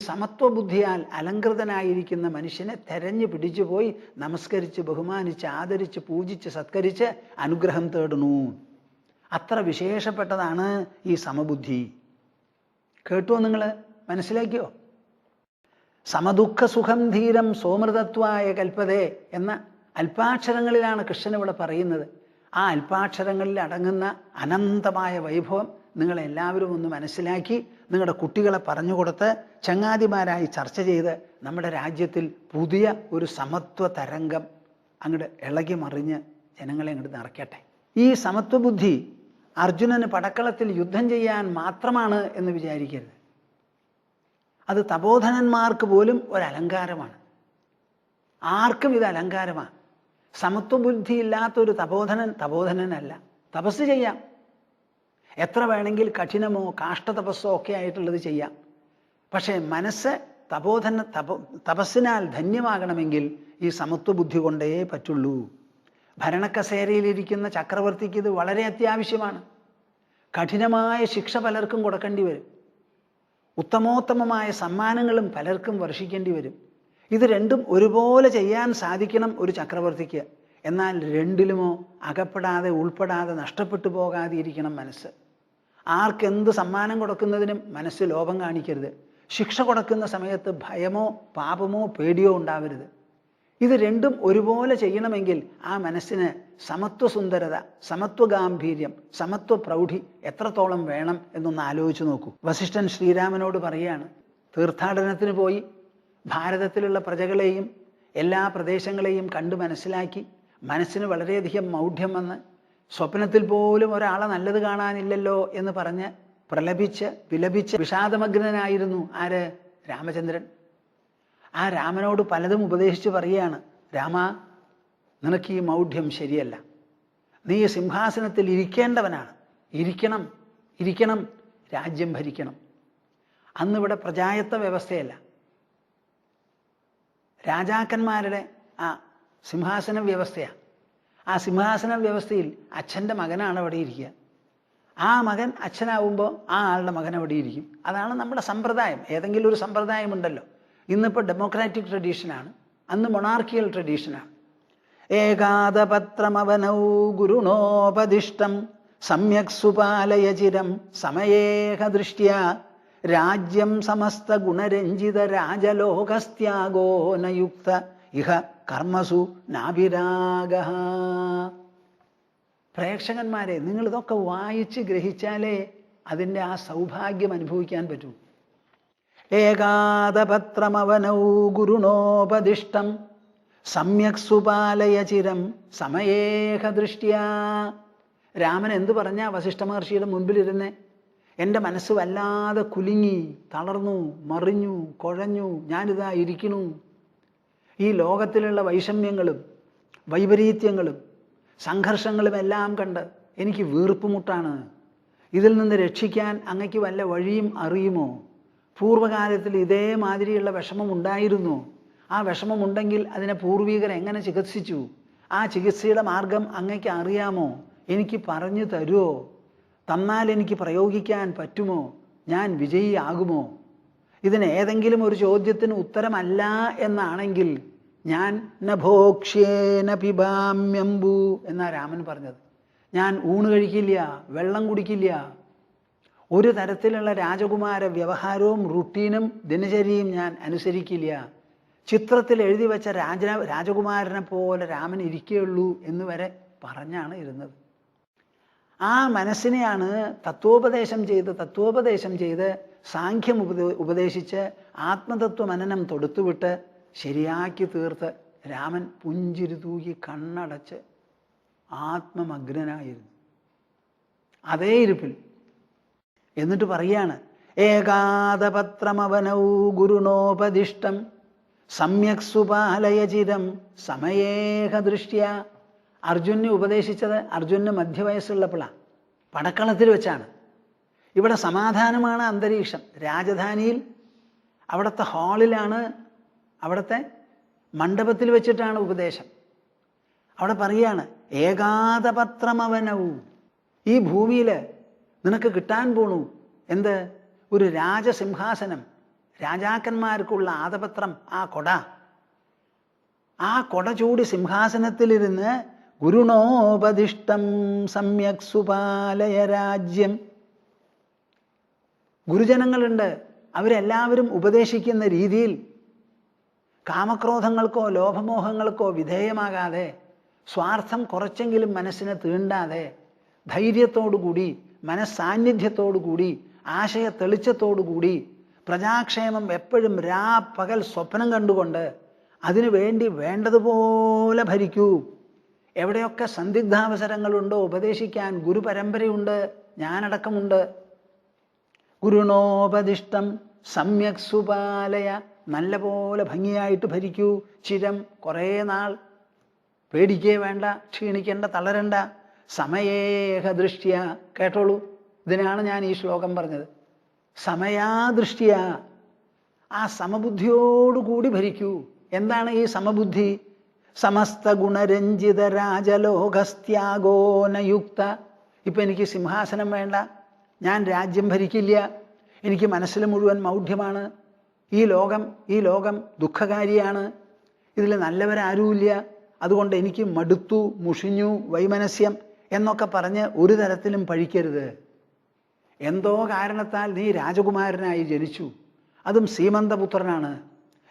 സമത്വബുദ്ധിയാൽ അലങ്കൃതനായിരിക്കുന്ന മനുഷ്യനെ തെരഞ്ഞു പിടിച്ചുപോയി നമസ്കരിച്ച് ബഹുമാനിച്ച് ആദരിച്ച് പൂജിച്ച് സത്കരിച്ച് അനുഗ്രഹം തേടുന്നു. അത്ര വിശേഷപ്പെട്ടതാണ് ഈ സമബുദ്ധി. കേട്ടോ? നിങ്ങൾ മനസ്സിലാക്കിയോ? സമദുഃഖ സുഖം ധീരം സോമൃതത്വായ കൽപ്പതേ എന്ന അല്പാക്ഷരങ്ങളിലാണ് കൃഷ്ണൻ ഇവിടെ പറയുന്നത്. ആ അല്പാക്ഷരങ്ങളിൽ അടങ്ങുന്ന അനന്തമായ വൈഭവം നിങ്ങളെല്ലാവരും ഒന്ന് മനസ്സിലാക്കി നിങ്ങളുടെ കുട്ടികളെ പറഞ്ഞുകൊടുത്ത് ചങ്ങാതിമാരായി ചർച്ച ചെയ്ത് നമ്മുടെ രാജ്യത്തിൽ പുതിയ ഒരു സമത്വ തരംഗം അങ്ങോട്ട് ഇളകി മറിഞ്ഞ് ജനങ്ങളെ അങ്ങോട്ട് നിറയ്ക്കട്ടെ. ഈ സമത്വബുദ്ധി അർജുനന് പടക്കളത്തിൽ യുദ്ധം ചെയ്യാൻ മാത്രമാണ് എന്ന് വിചാരിക്കരുത്. അത് തപോധനന്മാർക്ക് പോലും ഒരലങ്കാരമാണ്. ആർക്കും ഇത് അലങ്കാരമാണ്. സമത്വബുദ്ധി ഇല്ലാത്തൊരു തപോധനനല്ല. തപസ് ചെയ്യാം, എത്ര വേണമെങ്കിൽ കഠിനമോ കാഷ്ടതപസ്സോ ഒക്കെ ആയിട്ടുള്ളത് ചെയ്യാം. പക്ഷേ മനസ്സ് തപസ്സിനാൽ ധന്യമാകണമെങ്കിൽ ഈ സമത്വബുദ്ധി കൊണ്ടേ പറ്റുള്ളൂ. ഭരണക്കസേരയിലിരിക്കുന്ന ചക്രവർത്തിക്ക് ഇത് വളരെ അത്യാവശ്യമാണ്. കഠിനമായ ശിക്ഷ പലർക്കും കൊടുക്കേണ്ടി വരും. ഉത്തമോത്തമമായ സമ്മാനങ്ങളും പലർക്കും വർഷിക്കേണ്ടി വരും. ഇത് രണ്ടും ഒരുപോലെ ചെയ്യാൻ സാധിക്കണം ഒരു ചക്രവർത്തിക്ക്. എന്നാൽ രണ്ടിലുമോ അകപ്പെടാതെ ഉൾപ്പെടാതെ നഷ്ടപ്പെട്ടു പോകാതെ ഇരിക്കണം മനസ്സ്. ആർക്കെന്ത് സമ്മാനം കൊടുക്കുന്നതിനും മനസ്സ് ലോഭം കാണിക്കരുത്. ശിക്ഷ കൊടുക്കുന്ന സമയത്ത് ഭയമോ പാപമോ പേടിയോ ഉണ്ടാവരുത്. ഇത് രണ്ടും ഒരുപോലെ ചെയ്യണമെങ്കിൽ ആ മനസ്സിന് സമത്വസുന്ദരത, സമത്വഗാംഭീര്യം, സമത്വ പ്രൗഢി എത്രത്തോളം വേണം എന്നൊന്ന് ആലോചിച്ച് നോക്കൂ. വസിഷ്ഠൻ ശ്രീരാമനോട് പറയാണ്, തീർത്ഥാടനത്തിന് പോയി ഭാരതത്തിലുള്ള പ്രജകളെയും എല്ലാ പ്രദേശങ്ങളെയും കണ്ടു മനസ്സിലാക്കി മനസ്സിന് വളരെയധികം മൗഢ്യം വന്ന് സ്വപ്നത്തിൽ പോലും ഒരാളെ നല്ലത് കാണാനില്ലല്ലോ എന്ന് പറഞ്ഞ് പ്രലപിച്ച് വിലപിച്ച് വിഷാദമഗ്നനായിരുന്നു ആര്? രാമചന്ദ്രൻ. ആ രാമനോട് പലതും ഉപദേശിച്ച് പറയുകയാണ്, രാമ, നിനക്ക് ഈ മൗഢ്യം ശരിയല്ല. നീ സിംഹാസനത്തിൽ ഇരിക്കേണ്ടവനാണ്. ഇരിക്കണം, ഇരിക്കണം, രാജ്യം ഭരിക്കണം. അന്നിവിടെ പ്രജായത്വ വ്യവസ്ഥയല്ല. രാജാക്കന്മാരുടെ ആ സിംഹാസന വ്യവസ്ഥയാണ്. ആ സിംഹാസന വ്യവസ്ഥയിൽ അച്ഛൻ്റെ മകനാണ് അവിടെ ഇരിക്കുക. ആ മകൻ അച്ഛനാവുമ്പോൾ ആ ആളുടെ മകൻ അവിടെ ഇരിക്കും. അതാണ് നമ്മുടെ സമ്പ്രദായം. ഏതെങ്കിലും ഒരു സമ്പ്രദായമുണ്ടല്ലോ. ഇന്നിപ്പോൾ ഡെമോക്രാറ്റിക് ട്രഡീഷനാണ്, അന്ന് മൊണാർക്കിയൽ ട്രഡീഷനാണ്. ഏകാദപത്രമവനൗ ഗുരുണോപദിഷ്ടം സമ്യക് സുപാലയ ചിരം സമയേഹ ദൃഷ്ട്യാ രാജ്യം സമസ്ത ഗുണരഞ്ജിത രാജലോകസ്ത്യാഗോ നയുക്ത ഇഹ കർമ്മസു നാഭിരാഗ. പ്രേക്ഷകന്മാരെ, നിങ്ങളിതൊക്കെ വായിച്ച് ഗ്രഹിച്ചാലേ അതിൻ്റെ ആ സൗഭാഗ്യം അനുഭവിക്കാൻ പറ്റൂ. ഏകാദപത്രമവനൗ ഗുരുണോപദിഷ്ടം സമ്യക് സുപാലയ ചിരം സമയേഹ ദൃഷ്ട്യാ. രാമൻ എന്തു പറഞ്ഞാ വസിഷ്ഠ മഹർഷിയുടെ മുൻപിലിരുന്ന്? എൻ്റെ മനസ്സ് വല്ലാതെ കുലുങ്ങി, തളർന്നു, മറിഞ്ഞു, കുഴഞ്ഞു, ഞാനിതാ ഇരിക്കണു. ഈ ലോകത്തിലുള്ള വൈഷമ്യങ്ങളും വൈപരീത്യങ്ങളും സംഘർഷങ്ങളും എല്ലാം കണ്ട് എനിക്ക് വീർപ്പുമുട്ടാണ്. ഇതിൽ നിന്ന് രക്ഷിക്കാൻ അങ്ങയ്ക്ക് വല്ല വഴിയും അറിയുമോ? പൂർവ്വകാലത്തിൽ ഇതേമാതിരിയുള്ള വിഷമം ഉണ്ടായിരുന്നു. ആ വിഷമമുണ്ടെങ്കിൽ അതിനെ പൂർവികർ എങ്ങനെ ചികിത്സിച്ചു? ആ ചികിത്സയുടെ മാർഗം അങ്ങയ്ക്ക് അറിയാമോ? എനിക്ക് പറഞ്ഞു തരുമോ? തന്നാൽ എനിക്ക് പ്രയോഗിക്കാൻ പറ്റുമോ? ഞാൻ വിജയിയാകുമോ? ഇതിന് ഏതെങ്കിലും ഒരു ചോദ്യത്തിന് ഉത്തരമല്ല എന്നാണെങ്കിൽ ഞാൻ നഭോക്ഷ്യേന പിബാമ്യംബു എന്നാ രാമൻ പറഞ്ഞത്. ഞാൻ ഊണ് കഴിക്കില്ല, വെള്ളം കുടിക്കില്ല. ഒരു തരത്തിലുള്ള രാജകുമാര വ്യവഹാരവും റുട്ടീനും ദിനചര്യയും ഞാൻ അനുസരിക്കില്ല. ചിത്രത്തിൽ എഴുതി വെച്ച രാജകുമാരനെ പോലെ രാമൻ ഇരിക്കുകയുള്ളൂ എന്ന് വരെ പറഞ്ഞാണ് ഇരുന്നത്. ആ മനസ്സിനെയാണ് തത്വോപദേശം ചെയ്ത് സാഖ്യം ഉപദേശിച്ച് ആത്മതത്വ മനനം തൊടുത്തുവിട്ട് ശരിയാക്കി തീർത്ത് രാമൻ പുഞ്ചിരി തൂകി കണ്ണടച്ച് ആത്മമഗ്നനായിരുന്നു അതേ ഇരിപ്പിൽ. എന്നിട്ട് പറയാണ്, ഏകാദപത്രമവനൗ ഗുരുണോപദിഷ്ടം സമ്യക് സുപാലയ ചിരം സമയേഹ ദൃഷ്ട്യാ. അർജുനെ ഉപദേശിച്ചത് അർജുന് മധ്യവയസ്സുള്ളപ്പോഴാണ്, പടക്കളത്തിൽ വെച്ചാണ്. ഇവിടെ സമാധാനമാണ് അന്തരീക്ഷം. രാജധാനിയിൽ അവിടുത്തെ ഹാളിലാണ്, അവിടുത്തെ മണ്ഡപത്തിൽ വെച്ചിട്ടാണ് ഉപദേശം. അവിടെ പറയാണ്, ഏകാദപത്രമവനവും, ഈ ഭൂമിയിൽ നിനക്ക് കിട്ടാൻ പോണു എന്ത്? ഒരു രാജസിംഹാസനം, രാജാക്കന്മാർക്കുള്ള ആദപത്രം ആ കൊട ചൂടി സിംഹാസനത്തിലിരുന്ന് ഗുരുണോപദിഷ്ടം സമ്യക് സുപാലയ രാജ്യം. ഗുരുജനങ്ങളുണ്ട്, അവരെല്ലാവരും ഉപദേശിക്കുന്ന രീതിയിൽ കാമക്രോധങ്ങൾക്കോ ലോഭമോഹങ്ങൾക്കോ വിധേയമാകാതെ, സ്വാർത്ഥം കുറച്ചെങ്കിലും മനസ്സിനെ തീണ്ടാതെ, ധൈര്യത്തോടുകൂടി, മനസ്സാന്നിധ്യത്തോടുകൂടി, ആശയ തെളിച്ചത്തോടുകൂടി, പ്രജാക്ഷേമം എപ്പോഴും പകൽ സ്വപ്നം കണ്ടുകൊണ്ട് അതിനു വേണ്ടി വേണ്ടതുപോലെ ഭരിക്കൂ. എവിടെയൊക്കെ സന്ദിഗ്ധാവസരങ്ങളുണ്ടോ ഉപദേശിക്കാൻ ഗുരുപരമ്പരയുണ്ട്, ഞാനടക്കമുണ്ട്. ഗുരുണോപദിഷ്ടം സമ്യക് സുപാലയ, നല്ല പോലെ ഭംഗിയായിട്ട് ഭരിക്കൂ. ചിരം, കുറേ നാൾ. പേടിക്കേ വേണ്ട, ക്ഷീണിക്കേണ്ട, തളരണ്ട. സമയേഹ ദൃഷ്ട്യ, കേട്ടോളൂ, ഇതിനാണ് ഞാൻ ഈ ശ്ലോകം പറഞ്ഞത്. സമയാദൃഷ്ട്യ, ആ സമബുദ്ധിയോടുകൂടി ഭരിക്കൂ. എന്താണ് ഈ സമബുദ്ധി? സമസ്ത ഗുണരഞ്ജിത രാജലോകസ്ത്യാഗോനയുക്ത. ഇപ്പം എനിക്ക് സിംഹാസനം വേണ്ട, ഞാൻ രാജ്യം ഭരിക്കില്ല, എനിക്ക് മനസ്സിൽ മുഴുവൻ മൗഢ്യമാണ്, ഈ ലോകം ദുഃഖകാരിയാണ്, ഇതിൽ നല്ലവരാരുമില്ല, അതുകൊണ്ട് എനിക്ക് മടുത്തു, മുഷിഞ്ഞു, വൈമനസ്യം എന്നൊക്കെ പറഞ്ഞ് ഒരു തരത്തിലും പഴിക്കരുത്. എന്തോ കാരണത്താൽ നീ രാജകുമാരനായി ജനിച്ചു, അതും സീമന്തപുത്രനാണ്.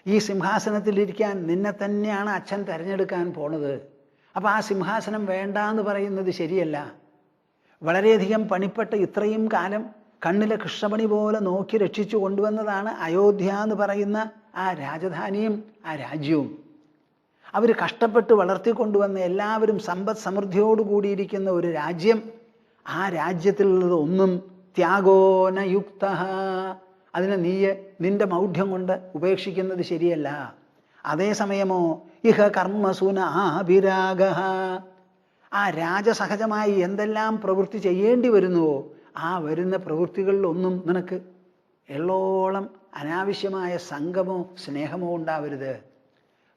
ഈ സിംഹാസനത്തിലിരിക്കാൻ നിന്നെ തന്നെയാണ് അച്ഛൻ തിരഞ്ഞെടുക്കാൻ പോണത്. അപ്പം ആ സിംഹാസനം വേണ്ട എന്ന് പറയുന്നത് ശരിയല്ല. വളരെയധികം പണിപ്പെട്ട് ഇത്രയും കാലം കണ്ണിലെ കൃഷ്ണമണി പോലെ നോക്കി രക്ഷിച്ചു കൊണ്ടുവന്നതാണ് അയോധ്യ എന്ന് പറയുന്ന ആ രാജധാനിയും ആ രാജ്യവും. അവർ കഷ്ടപ്പെട്ട് വളർത്തിക്കൊണ്ടുവന്ന എല്ലാവരും സമ്പദ് സമൃദ്ധിയോടുകൂടിയിരിക്കുന്ന ഒരു രാജ്യം, ആ രാജ്യത്തിലുള്ളത് ഒന്നും ത്യാഗോനയുക്ത, അതിനെ നിന്റെ മൗഢ്യം കൊണ്ട് ഉപേക്ഷിക്കുന്നത് ശരിയല്ല. അതേസമയമോ ഇഹ കർമ്മസുനാഭിരാഗ, ആ രാജസഹജമായി എന്തെല്ലാം പ്രവൃത്തി ചെയ്യേണ്ടി വരുന്നുവോ ആ വരുന്ന പ്രവൃത്തികളിലൊന്നും നിനക്ക് എള്ളോളം അനാവശ്യമായ സംഗമോ സ്നേഹമോ ഉണ്ടാവരുത്.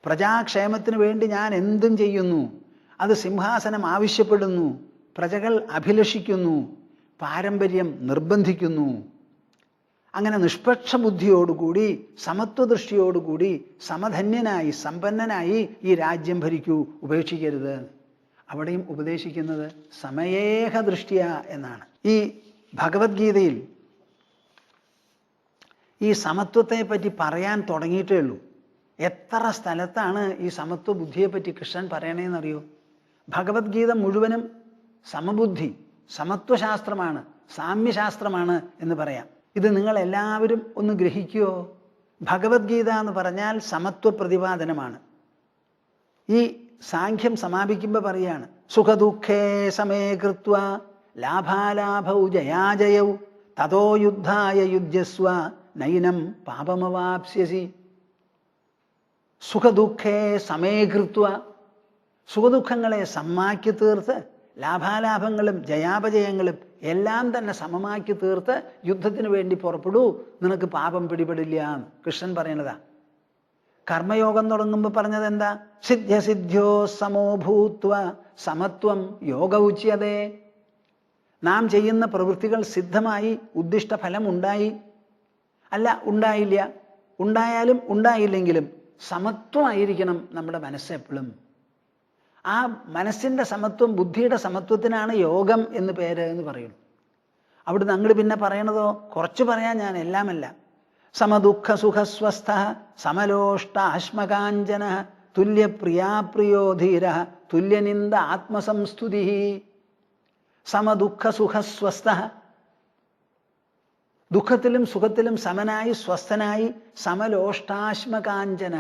പ്രജാക്ഷേമത്തിന് വേണ്ടി ഞാൻ എന്തും ചെയ്യുന്നു, അത് സിംഹാസനം ആവശ്യപ്പെടുന്നു, പ്രജകൾ അഭിലഷിക്കുന്നു, പാരമ്പര്യം നിർബന്ധിക്കുന്നു. അങ്ങനെ നിഷ്പക്ഷ ബുദ്ധിയോടുകൂടി, സമത്വദൃഷ്ടിയോടുകൂടി, സമധന്യനായി, സമ്പന്നനായി ഈ രാജ്യം ഭരിക്കൂ, ഉപേക്ഷിക്കരുത്. അവിടെയും ഉപദേശിക്കുന്നത് സമയേഹ ദൃഷ്ട്യ എന്നാണ്. ഈ ഭഗവത്ഗീതയിൽ ഈ സമത്വത്തെ പറ്റി പറയാൻ തുടങ്ങിയിട്ടേ ഉള്ളൂ. എത്ര സ്ഥലത്താണ് ഈ സമത്വ ബുദ്ധിയെപ്പറ്റി കൃഷ്ണൻ പറയണേന്നറിയോ? ഭഗവത്ഗീത മുഴുവനും സമബുദ്ധി, സമത്വശാസ്ത്രമാണ്, സാമ്യശാസ്ത്രമാണ് എന്ന് പറയാം. ഇത് നിങ്ങൾ എല്ലാവരും ഒന്ന് ഗ്രഹിക്കുമോ? ഭഗവത്ഗീത എന്ന് പറഞ്ഞാൽ സമത്വ പ്രതിപാദനമാണ്. ഈ സാഖ്യം സമാപിക്കുമ്പോൾ പറയാണ്, സുഖദുഃഖേ സമേ കൃത്വ ലാഭാലാഭൗ ജയാജയൗ തതോ യുദ്ധായ യുജ്യസ്വ നൈനം പാപമവാപ്സ്യസി. സുഖദുഃഖേ സമേ കൃത്വ, സുഖദുഃഖങ്ങളെ സമ്മാക്കി തീർത്ത്, ലാഭാലാഭങ്ങളും ജയാപജയങ്ങളും എല്ലാം തന്നെ സമമാക്കി തീർത്ത് യുദ്ധത്തിന് വേണ്ടി പുറപ്പെടൂ, നിനക്ക് പാപം പിടിപെടില്ല എന്ന് കൃഷ്ണൻ പറയണതാ. കർമ്മയോഗം തുടങ്ങുമ്പോൾ പറഞ്ഞത് എന്താ? സിദ്ധ്യസിദ്ധ്യോ സമോ ഭൂത്വ സമത്വം യോഗ ഉച്യതേ. നാം ചെയ്യുന്ന പ്രവൃത്തികൾ സിദ്ധമായി, ഉദ്ദിഷ്ട ഫലം ഉണ്ടായി, അല്ല ഉണ്ടായില്ല, ഉണ്ടായാലും ഉണ്ടായില്ലെങ്കിലും സമത്വമായിരിക്കണം നമ്മുടെ മനസ്സെപ്പോഴും. ആ മനസ്സിൻ്റെ സമത്വം, ബുദ്ധിയുടെ സമത്വത്തിനാണ് യോഗം എന്ന് പേര് എന്ന് പറയുന്നു. അവിടുന്ന് അങ്ങോട്ട് പിന്നെ പറയണതോ, കുറച്ച് പറയാൻ ഞാൻ എല്ലാമല്ല. സമദുഃഖ സുഖസ്വസ്ഥ സമലോഷ്ടാശ്മകാഞ്ചന തുല്യപ്രിയാപ്രിയോ ധീര തുല്യനിന്ദ ആത്മസംസ്തുതി. സമദുഃഖ സുഖസ്വസ്ഥ, ദുഃഖത്തിലും സുഖത്തിലും സമനായി സ്വസ്ഥനായി, സമലോഷ്ടാശ്മകാഞ്ചന,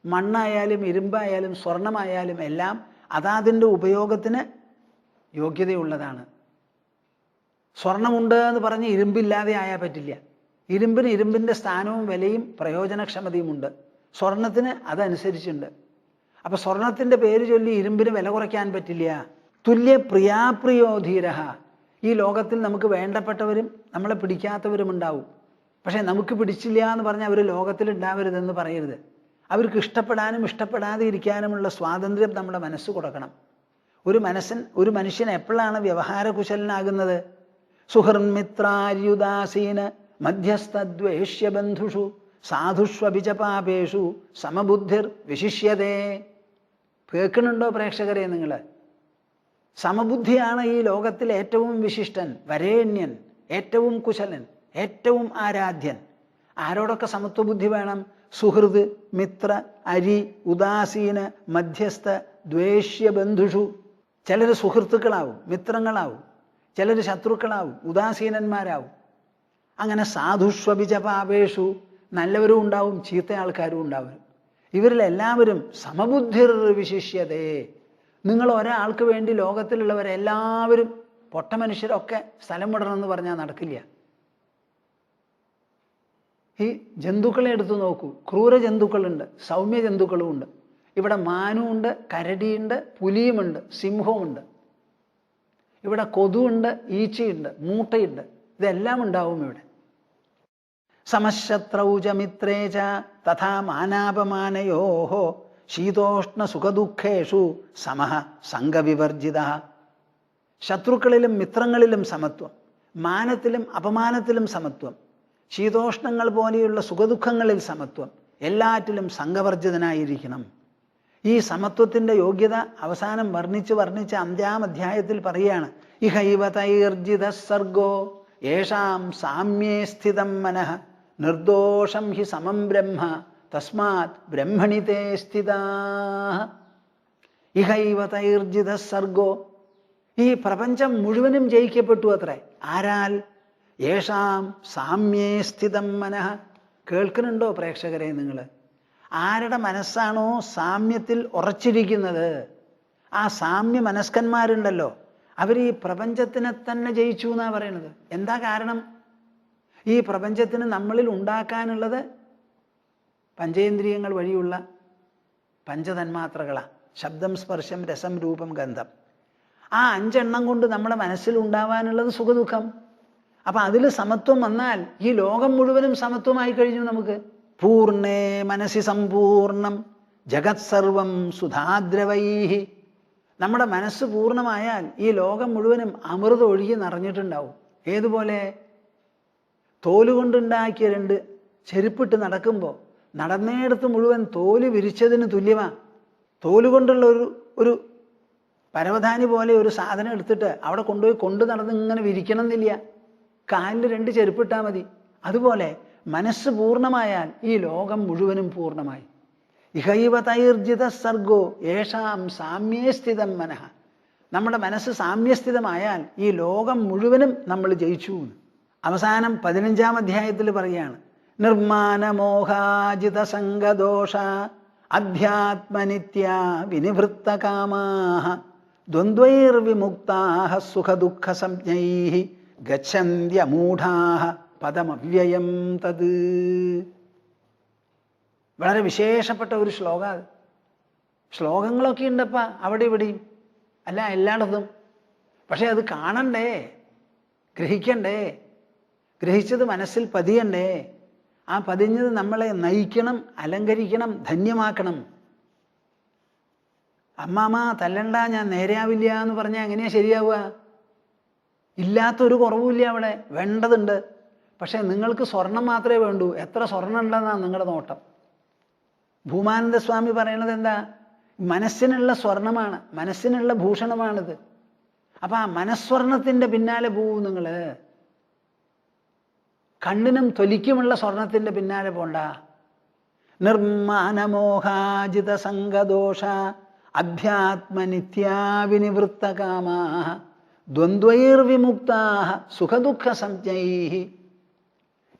മണ്ണായാലും ഇരുമ്പായാലും സ്വർണമായാലും എല്ലാം അതാതിൻ്റെ ഉപയോഗത്തിന് യോഗ്യതയുള്ളതാണ്. സ്വർണമുണ്ട് എന്ന് പറഞ്ഞ് ഇരുമ്പില്ലാതെ ആയാൽ പറ്റില്ല. ഇരുമ്പിന് ഇരുമ്പിൻ്റെ സ്ഥാനവും വിലയും പ്രയോജനക്ഷമതയുമുണ്ട്, സ്വർണത്തിന് അതനുസരിച്ചുണ്ട്. അപ്പം സ്വർണത്തിൻ്റെ പേര് ചൊല്ലി ഇരുമ്പിന് വില കുറയ്ക്കാൻ പറ്റില്ല. തുല്യ പ്രിയാപ്രിയോ ധീര, ഈ ലോകത്തിൽ നമുക്ക് വേണ്ടപ്പെട്ടവരും നമ്മളെ പിടിക്കാത്തവരും ഉണ്ടാവും. പക്ഷേ നമുക്ക് പിടിച്ചില്ല എന്ന് പറഞ്ഞാൽ അവർ ലോകത്തിൽ ഉണ്ടാവരുതെന്ന് പറയരുത്. അവർക്ക് ഇഷ്ടപ്പെടാനും ഇഷ്ടപ്പെടാതെ ഇരിക്കാനുമുള്ള സ്വാതന്ത്ര്യം നമ്മുടെ മനസ്സ് കൊടുക്കണം. ഒരു മനുഷ്യൻ എപ്പോഴാണ് വ്യവഹാരകുശലനാകുന്നത്? സുഹൃന്മിത്രാര്യുദാസീന മധ്യസ്ഥദ്വേഷ്യബന്ധുഷു സാധുഷ്വപി ച പാപേഷു സമബുദ്ധിർ വിശിഷ്യതേ. കേൾക്കുന്നുണ്ടോ പ്രേക്ഷകരെ നിങ്ങൾ? സമബുദ്ധിയാണ് ഈ ലോകത്തിൽ ഏറ്റവും വിശിഷ്ടൻ, വരേണ്യൻ, ഏറ്റവും കുശലൻ, ഏറ്റവും ആരാധ്യൻ. ആരോടൊക്കെ സമത്വബുദ്ധി വേണം? സുഹൃത്, മിത്ര, അരി, ഉദാസീന, മധ്യസ്ഥ, ദ്വേഷ്യ ബന്ധുഷു. ചിലർ സുഹൃത്തുക്കളാവും, മിത്രങ്ങളാവും, ചിലർ ശത്രുക്കളാവും, ഉദാസീനന്മാരാവും. അങ്ങനെ സാധുഷ്വപിച്ച പാപേഷു, നല്ലവരും ഉണ്ടാവും, ചീത്ത ആൾക്കാരും ഉണ്ടാവും. ഇവരിലെല്ലാവരും സമബുദ്ധിർ വിശിഷ്യതേ. നിങ്ങൾ ഒരാൾക്ക് വേണ്ടി ലോകത്തിലുള്ളവരെല്ലാവരും പൊട്ട മനുഷ്യരൊക്കെ സ്ഥലം വിടണമെന്ന് പറഞ്ഞാൽ നടക്കില്ല. ഈ ജന്തുക്കളെ എടുത്തു നോക്കൂ. ക്രൂര ജന്തുക്കളുണ്ട്, സൗമ്യ ജന്തുക്കളുമുണ്ട്. ഇവിടെ മാനുമുണ്ട്, കരടിയുണ്ട്, പുലിയുമുണ്ട്, സിംഹവുമുണ്ട്. ഇവിടെ കൊതുവുണ്ട്, ഈച്ചയുണ്ട്, മൂട്ടയുണ്ട്. ഇതെല്ലാം ഉണ്ടാവും ഇവിടെ. സമശത്രൗച മിത്രേച തഥാ മാനാപമാനയോഹോ ശീതോഷ്ണ സുഖദുഃഖേഷു സമഃ സംഘവിവർജിത. ശത്രുക്കളിലും മിത്രങ്ങളിലും സമത്വം, മാനത്തിലും അപമാനത്തിലും സമത്വം, ശീതോഷ്ണങ്ങൾ പോലെയുള്ള സുഖദുഃഖങ്ങളിൽ സമത്വം, എല്ലാറ്റിലും സംഘവർജിതനായിരിക്കണം. ഈ സമത്വത്തിൻ്റെ യോഗ്യത അവസാനം വർണ്ണിച്ച് 5-ാം അധ്യായത്തിൽ പറയുകയാണ്. ഇഹൈവ തൈർജിത സർഗോ യേഷാം സാമ്യേ സ്ഥിതം മനഃ നിർദോഷം ഹി സമം ബ്രഹ്മ തസ്മാത് ബ്രഹ്മണി തേ സ്ഥിതാഃ. ഇഹൈവ തൈർജിത സർഗോ, ഈ പ്രപഞ്ചം മുഴുവനും ജയിക്കപ്പെട്ടു അത്രേ. ആരാൽ? യേഷാം സാമ്യേ സ്ഥിതം മനഃ. കേൾക്കുന്നുണ്ടോ പ്രേക്ഷകരെ നിങ്ങൾ? ആരുടെ മനസ്സാണോ സാമ്യത്തിൽ ഉറച്ചിരിക്കുന്നത്, ആ സാമ്യ മനസ്കന്മാരുണ്ടല്ലോ, അവർ ഈ പ്രപഞ്ചത്തിനെ തന്നെ ജയിച്ചു എന്നാണ് പറയണത്. എന്താ കാരണം? ഈ പ്രപഞ്ചത്തിന് നമ്മളിൽ ഉണ്ടാക്കാനുള്ളത് പഞ്ചേന്ദ്രിയങ്ങൾ വഴിയുള്ള പഞ്ചതന്മാത്രകളാണ്. ശബ്ദം, സ്പർശം, രസം, രൂപം, ഗന്ധം. ആ 5 എണ്ണം കൊണ്ട് നമ്മുടെ മനസ്സിൽ ഉണ്ടാവാനുള്ളത് സുഖദുഃഖം. അപ്പം അതിൽ സമത്വം വന്നാൽ ഈ ലോകം മുഴുവനും സമത്വമായി കഴിഞ്ഞു. നമുക്ക് പൂർണ്ണേ മനസ്സി സമ്പൂർണം ജഗത് സർവം സുധാദ്രവൈഹി. നമ്മുടെ മനസ്സ് പൂർണ്ണമായാൽ ഈ ലോകം മുഴുവനും അമൃത ഒഴുകി നിറഞ്ഞിട്ടുണ്ടാവും. ഏതുപോലെ? തോലുകൊണ്ടുണ്ടാക്കിയ 2 ചെരുപ്പിട്ട് നടക്കുമ്പോൾ നടന്നേടത്ത് മുഴുവൻ തോല് വിരിച്ചതിന് തുല്യമാണ്. തോലുകൊണ്ടുള്ള ഒരു പരവധാനി പോലെ ഒരു സാധനം എടുത്തിട്ട് അവിടെ കൊണ്ടുപോയി നടന്ന് ഇങ്ങനെ വിരിക്കണം എന്നില്ല. കാലിൽ 2 ചെരുപ്പിട്ടാൽ മതി. അതുപോലെ മനസ്സ് പൂർണ്ണമായാൽ ഈ ലോകം മുഴുവനും പൂർണ്ണമായി. ഇഹൈവ തൈർജിത സർഗോ യേഷാം സാമ്യേ സ്ഥിതം മനഃ. നമ്മുടെ മനസ്സ് സാമ്യസ്ഥിതമായാൽ ഈ ലോകം മുഴുവനും നമ്മൾ ജയിച്ചു. അവസാനം 15-ാം അധ്യായത്തിൽ പറയുകയാണ്. നിർമാനമോഹാജിത സംഗദോഷ അധ്യാത്മനിത്യ വിനിവൃത്തകാമാഃ ദ്വന്ദ്വൈർവിമുക്താഃ സുഖദുഃഖ സംജ്ഞൈഃ ഗച്ഛന്ത്യമൂഢാഃ പദമവ്യയം തത്. വളരെ വിശേഷപ്പെട്ട ഒരു ശ്ലോകം. ശ്ലോകങ്ങളൊക്കെ ഉണ്ടപ്പ അവിടെ ഇവിടെയും, അല്ല എല്ലായിടത്തും. പക്ഷെ അത് കാണണ്ടേ, ഗ്രഹിക്കണ്ടേ, ഗ്രഹിച്ചത് മനസ്സിൽ പതിയണ്ടേ. ആ പതിഞ്ഞത് നമ്മളെ നയിക്കണം, അലങ്കരിക്കണം, ധന്യമാക്കണം. അമ്മാമ്മ തല്ലണ്ട, ഞാൻ നേരെയാവില്ല എന്ന് പറഞ്ഞാൽ എങ്ങനെയാ ശരിയാവുക? ഇല്ലാത്തൊരു കുറവുമില്ല അവിടെ, വേണ്ടതുണ്ട്. പക്ഷെ നിങ്ങൾക്ക് സ്വർണം മാത്രമേ വേണ്ടൂ. എത്ര സ്വർണം ഉണ്ടെന്നാണ് നിങ്ങളുടെ നോട്ടം. ഭൂമാനന്ദ സ്വാമി പറയണത് എന്താ? മനസ്സിനുള്ള സ്വർണമാണ്, മനസ്സിനുള്ള ഭൂഷണമാണിത്. അപ്പം ആ മനസ്സ്വർണത്തിൻ്റെ പിന്നാലെ പോവും നിങ്ങൾ. കണ്ണിനും തൊലിക്കുമുള്ള സ്വർണത്തിൻ്റെ പിന്നാലെ പോണ്ട. നിർമാനമോഹാജിത സംഗദോഷ അധ്യാത്മനിത്യാവിനിവൃത്തകാമാഃ ദ്വന്ദ്വൈർവിമുക്താഃ സുഖദുഃഖ സംജ്ഞൈഃ.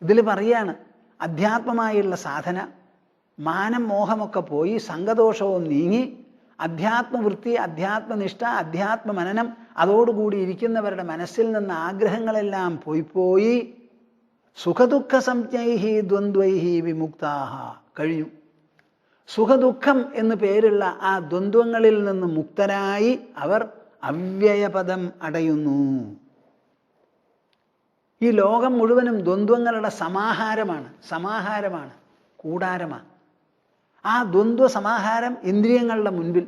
ഇതിൽ പറയാണ്, അധ്യാത്മമായുള്ള സാധന, മാനം മോഹമൊക്കെ പോയി സംഘദോഷവും നീങ്ങി അധ്യാത്മവൃത്തി, അധ്യാത്മനിഷ്ഠ, അധ്യാത്മമനനം അതോടുകൂടി ഇരിക്കുന്നവരുടെ മനസ്സിൽ നിന്ന് ആഗ്രഹങ്ങളെല്ലാം പോയി സുഖദുഃഖ സംജ്ഞൈഃ ദ്വന്ദ്വൈഃ വിമുക്താഃ കഴിഞ്ഞു. സുഖദുഃഖം എന്ന് പേരുള്ള ആ ദ്വന്ദ്വങ്ങളിൽ നിന്ന് മുക്തരായി അവർ അവ്യയപദം അടയുന്നു. ഈ ലോകം മുഴുവനും ദ്വന്ദ്വങ്ങളുടെ സമാഹാരമാണ്, കൂടാരമാണ്. ആ ദ്വന്ദ്വ സമാഹാരം ഇന്ദ്രിയങ്ങളുടെ മുൻപിൽ,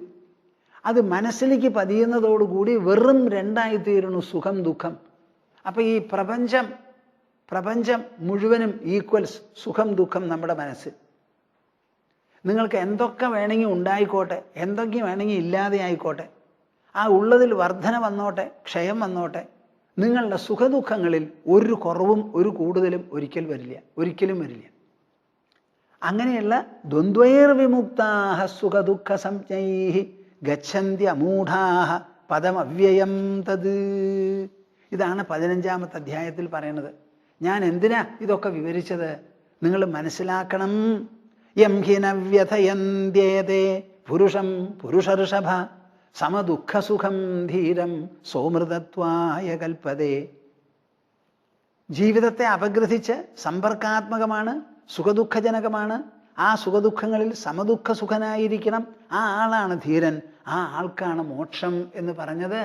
അത് മനസ്സിലേക്ക് പതിയുന്നതോടുകൂടി വെറും 2ആയിത്തീരുന്നു, സുഖം ദുഃഖം. അപ്പം ഈ പ്രപഞ്ചം മുഴുവനും ഈക്വൽസ് സുഖം ദുഃഖം നമ്മുടെ മനസ്സിൽ. നിങ്ങൾക്ക് എന്തൊക്കെ വേണമെങ്കിൽ ഉണ്ടായിക്കോട്ടെ, എന്തൊക്കെ വേണമെങ്കിൽ ഇല്ലാതെ ആയിക്കോട്ടെ, ആ ഉള്ളതിൽ വർധന വന്നോട്ടെ, ക്ഷയം വന്നോട്ടെ, നിങ്ങളുടെ സുഖദുഃഖങ്ങളിൽ ഒരു കുറവും ഒരു കൂടുതലും ഒരിക്കലും വരില്ല. അങ്ങനെയുള്ള ദ്വന്ദ്വൈർ വിമുക്താഹ സുഖദുഃഖ സംജ്ഞൈഹി ഗച്ഛന്തി അമൂഢാഹ പദമവ്യയം തത്. ഇതാണ് 15ാമത്തെ അധ്യായത്തിൽ പറയുന്നത്. ഞാൻ എന്തിനാ ഇതൊക്കെ വിവരിച്ചത്? നിങ്ങൾ മനസ്സിലാക്കണം. യം ഹിന വ്യഥയന്ത്യേതേ പുരുഷം പുരുഷർഷഭ സമദുഃഖസുഖം ധീരം സോമൃതത്വായ കൽപ്പതേ. ജീവിതത്തെ അപഗ്രഥിച്ച് സമ്പർക്കാത്മകമാണ്, സുഖദുഃഖജനകമാണ്. ആ സുഖദുഃഖങ്ങളിൽ സമദുഃഖ സുഖനായിരിക്കണം. ആ ആളാണ് ധീരൻ, ആ ആൾക്കാണ് മോക്ഷം എന്ന് പറഞ്ഞത്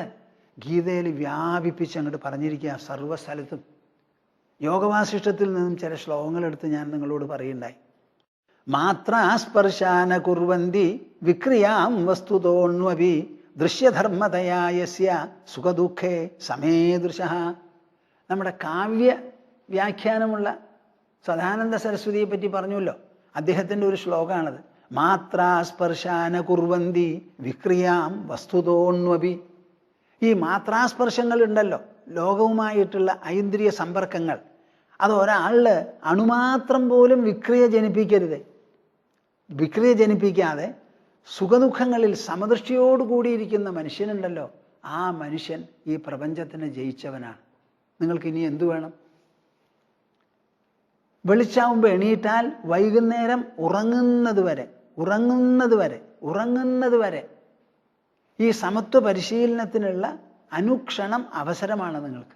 ഗീതയിൽ വ്യാപിപ്പിച്ച് അങ്ങോട്ട് പറഞ്ഞിരിക്കുക സർവ്വസ്ഥലത്തും. യോഗവാസിഷ്ഠത്തിൽ നിന്നും ചില ശ്ലോകങ്ങൾ എടുത്ത് ഞാൻ നിങ്ങളോട് പറയുണ്ടായി. മാത്രാസ്പർശാന കുർവന്തി വിക്രിയാം വസ്തുതോണ്വപി ദൃശ്യധർമ്മതയാ യസ്യ സുഖദുഃഖേ സമേദൃശഃ. നമ്മുടെ കാവ്യ വ്യാഖ്യാനമുള്ള സദാനന്ദ സരസ്വതിയെ പറ്റി പറഞ്ഞല്ലോ, അദ്ദേഹത്തിൻ്റെ ഒരു ശ്ലോകമാണത്. മാത്രാസ്പർശാന കുർവന്തി വിക്രിയാം വസ്തുതോണ്വപി. ഈ മാത്രാസ്പർശങ്ങൾ ഉണ്ടല്ലോ, ലോകവുമായിട്ടുള്ള ഐന്ദ്രിയ സമ്പർക്കങ്ങൾ, അത് ഒരാളിൽ അണുമാത്രം പോലും വിക്രിയ ജനിപ്പിക്കരുത്. വിക്രിയ ജനിപ്പിക്കാതെ സുഖദുഃഖങ്ങളിൽ സമദൃഷ്ടിയോടുകൂടിയിരിക്കുന്ന മനുഷ്യനുണ്ടല്ലോ, ആ മനുഷ്യൻ ഈ പ്രപഞ്ചത്തിന് ജയിച്ചവനാണ്. നിങ്ങൾക്ക് ഇനി എന്തു വേണം? വെളിച്ചാവുമ്പോൾ എണീറ്റാൽ വൈകുന്നേരം ഉറങ്ങുന്നത് വരെ ഈ സമത്വ പരിശീലനത്തിനുള്ള അനുക്ഷണം അവസരമാണ് നിങ്ങൾക്ക്.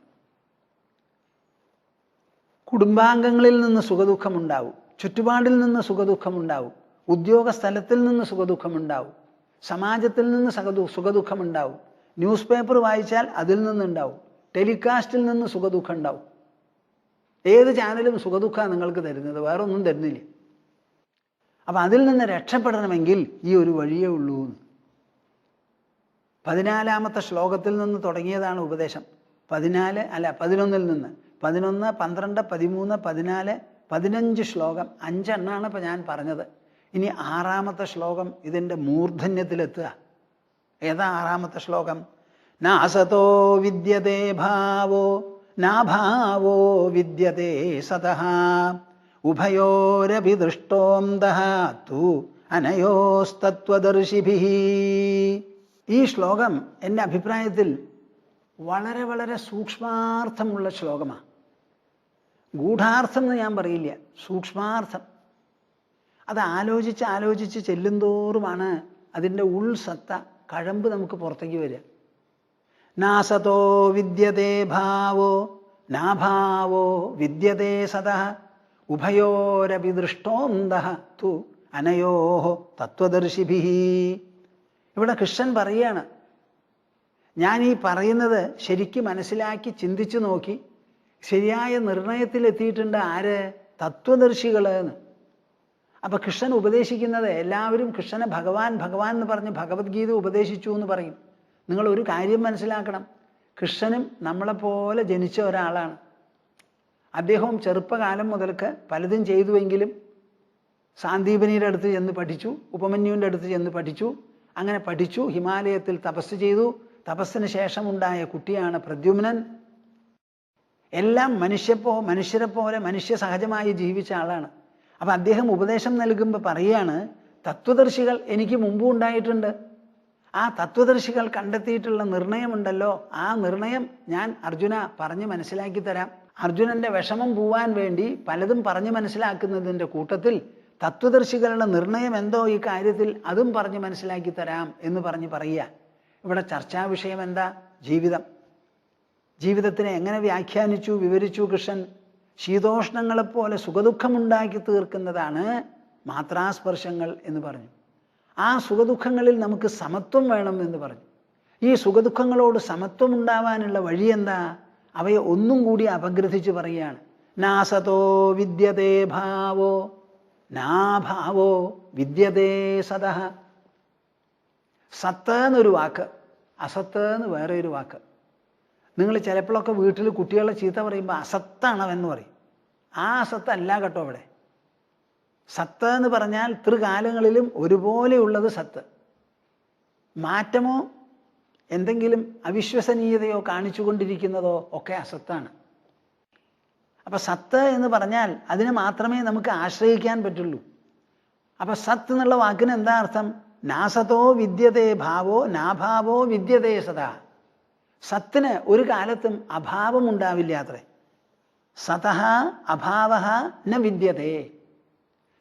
കുടുംബാംഗങ്ങളിൽ നിന്ന് സുഖദുഃഖമുണ്ടാവും, ചുറ്റുപാടിൽ നിന്ന് സുഖദുഃഖമുണ്ടാവും, ഉദ്യോഗ സ്ഥലത്തിൽ നിന്ന് സുഖദുഃഖമുണ്ടാവും, സമാജത്തിൽ നിന്ന് സുഖദുഃഖമുണ്ടാവും, ന്യൂസ് പേപ്പർ വായിച്ചാൽ അതിൽ നിന്നുണ്ടാവും, ടെലികാസ്റ്റിൽ നിന്ന് സുഖദുഃഖം ഉണ്ടാവും. ഏത് ചാനലും സുഖദുഃഖമാണ് നിങ്ങൾക്ക് തരുന്നത്, വേറെ ഒന്നും തരുന്നില്ല. അപ്പം അതിൽ നിന്ന് രക്ഷപ്പെടണമെങ്കിൽ ഈ ഒരു വഴിയേ ഉള്ളൂ. 14ാമത്തെ ശ്ലോകത്തിൽ നിന്ന് തുടങ്ങിയതാണ് ഉപദേശം. 11 നിന്ന് 11, 12, 13, 14, 15 ശ്ലോകം, 5 എണ്ണാണ് ഇപ്പം ഞാൻ പറഞ്ഞത്. ഇനി 6ാമത്തെ ശ്ലോകം ഇതിൻ്റെ മൂർധന്യത്തിലെത്തുക. ഏതാ 6ാമത്തെ ശ്ലോകം? നാസതോ വിദ്യതേ ഭാവോ നാഭാവോ വിദ്യതേ സതഃ ഉഭയോരപി ദൃഷ്ടോന്തഃ തു അനയോസ്തത്വദർശിഭിഃ. ഈ ശ്ലോകം എൻ്റെ അഭിപ്രായത്തിൽ വളരെ വളരെ സൂക്ഷ്മാർത്ഥമുള്ള ശ്ലോകമാണ്. ഗൂഢാർത്ഥം എന്ന് ഞാൻ പറയില്ല, സൂക്ഷ്മാർത്ഥം. അത് ആലോചിച്ച് ചെല്ലുന്തോറുമാണ് അതിൻ്റെ ഉൾസത്ത, കഴമ്പ് നമുക്ക് പുറത്തേക്ക് വരിക. നാസതോ വിദ്യതേ ഭാവോ നാഭാവോ വിദ്യതേ സതഃ ഉഭയോരപി ദൃഷ്ടോന്തഃ തു അനയോഃ തത്വദർശിഭിഃ. ഇവിടെ കൃഷ്ണൻ പറയാണ്, ഞാൻ ഈ പറയുന്നത് ശരിക്കും മനസ്സിലാക്കി ചിന്തിച്ചു നോക്കി ശരിയായ നിർണയത്തിലെത്തിയിട്ടുണ്ട്. ആര്? തത്വദർശികൾ എന്ന്. അപ്പം കൃഷ്ണൻ ഉപദേശിക്കുന്നത്, എല്ലാവരും കൃഷ്ണനെ ഭഗവാൻ ഭഗവാൻ എന്ന് പറഞ്ഞ് ഭഗവത്ഗീത ഉപദേശിച്ചു എന്ന് പറയും. നിങ്ങൾ ഒരു കാര്യം മനസ്സിലാക്കണം, കൃഷ്ണനും നമ്മളെപ്പോലെ ജനിച്ച ഒരാളാണ്. അദ്ദേഹവും ചെറുപ്പകാലം മുതൽക്ക് പലതും ചെയ്തുവെങ്കിലും സാന്ദീപനിയുടെ അടുത്ത് ചെന്ന് പഠിച്ചു, ഉപമന്യുവിൻ്റെ അടുത്ത് ചെന്ന് പഠിച്ചു, അങ്ങനെ പഠിച്ചു, ഹിമാലയത്തിൽ തപസ് ചെയ്തു. തപസ്സിന് ശേഷമുണ്ടായ കുട്ടിയാണ് പ്രദ്യുമ്നൻ. എല്ലാം മനുഷ്യരെ പോലെ മനുഷ്യ സഹജമായി ജീവിച്ച ആളാണ്. അപ്പം അദ്ദേഹം ഉപദേശം നൽകുമ്പോൾ പറയുകയാണ്, തത്വദർശികൾ എനിക്ക് മുമ്പും ഉണ്ടായിട്ടുണ്ട്. ആ തത്വദർശികൾ കണ്ടെത്തിയിട്ടുള്ള നിർണയമുണ്ടല്ലോ, ആ നിർണയം ഞാൻ അർജുന പറഞ്ഞ് മനസ്സിലാക്കി തരാം. അർജുനൻ്റെ വിഷമം പോവാൻ വേണ്ടി പലതും പറഞ്ഞ് മനസ്സിലാക്കുന്നതിൻ്റെ കൂട്ടത്തിൽ തത്വദർശികളുടെ നിർണയം എന്തോ ഈ കാര്യത്തിൽ അതും പറഞ്ഞ് മനസ്സിലാക്കി തരാം എന്ന് പറയുക. ഇവിടെ ചർച്ചാ വിഷയം എന്താ? ജീവിതം. ജീവിതത്തിനെ എങ്ങനെ വ്യാഖ്യാനിച്ചു, വിവരിച്ചു കൃഷ്ണൻ? ശീതോഷ്ണങ്ങളെപ്പോലെ സുഖദുഃഖമുണ്ടാക്കി തീർക്കുന്നതാണ് മാത്രാസ്പർശങ്ങൾ എന്ന് പറഞ്ഞു. ആ സുഖദുഃഖങ്ങളിൽ നമുക്ക് സമത്വം വേണം എന്ന് പറഞ്ഞു. ഈ സുഖദുഃഖങ്ങളോട് സമത്വം ഉണ്ടാവാനുള്ള വഴി എന്താ? അവയെ ഒന്നും കൂടി അപഗ്രഥിച്ച് പറയുകയാണ്. നാസതോ വിദ്യതേ ഭാവോ നാഭാവോ വിദ്യതേ സതഃ. സത്ത് എന്നൊരു വാക്ക്, അസത്ത് എന്ന് വേറെ ഒരു വാക്ക്. നിങ്ങൾ ചിലപ്പോഴൊക്കെ വീട്ടിൽ കുട്ടികളെ ചീത്ത പറയുമ്പോൾ അസത്താണവെന്ന് പറയും. ആ അസത്തല്ല കേട്ടോ അവിടെ. സത്ത് എന്ന് പറഞ്ഞാൽ ത്രികാലങ്ങളിലും ഒരുപോലെയുള്ളത് സത്ത്. മാറ്റമോ എന്തെങ്കിലും അവിശ്വസനീയതയോ കാണിച്ചുകൊണ്ടിരിക്കുന്നതോ ഒക്കെ അസത്താണ്. അപ്പൊ സത്ത് എന്ന് പറഞ്ഞാൽ അതിനെ മാത്രമേ നമുക്ക് ആശ്രയിക്കാൻ പറ്റുള്ളൂ. അപ്പൊ സത്ത് എന്നുള്ള വാക്കിന് എന്താ അർത്ഥം? നാസതോ വിദ്യതേ ഭാവോ നാഭാവോ വിദ്യതേ സദാ. സത്തിന് ഒരു കാലത്തും അഭാവം ഉണ്ടാവില്ല അത്രേ. സതഃ അഭാവഃ ന വിദ്യതേ.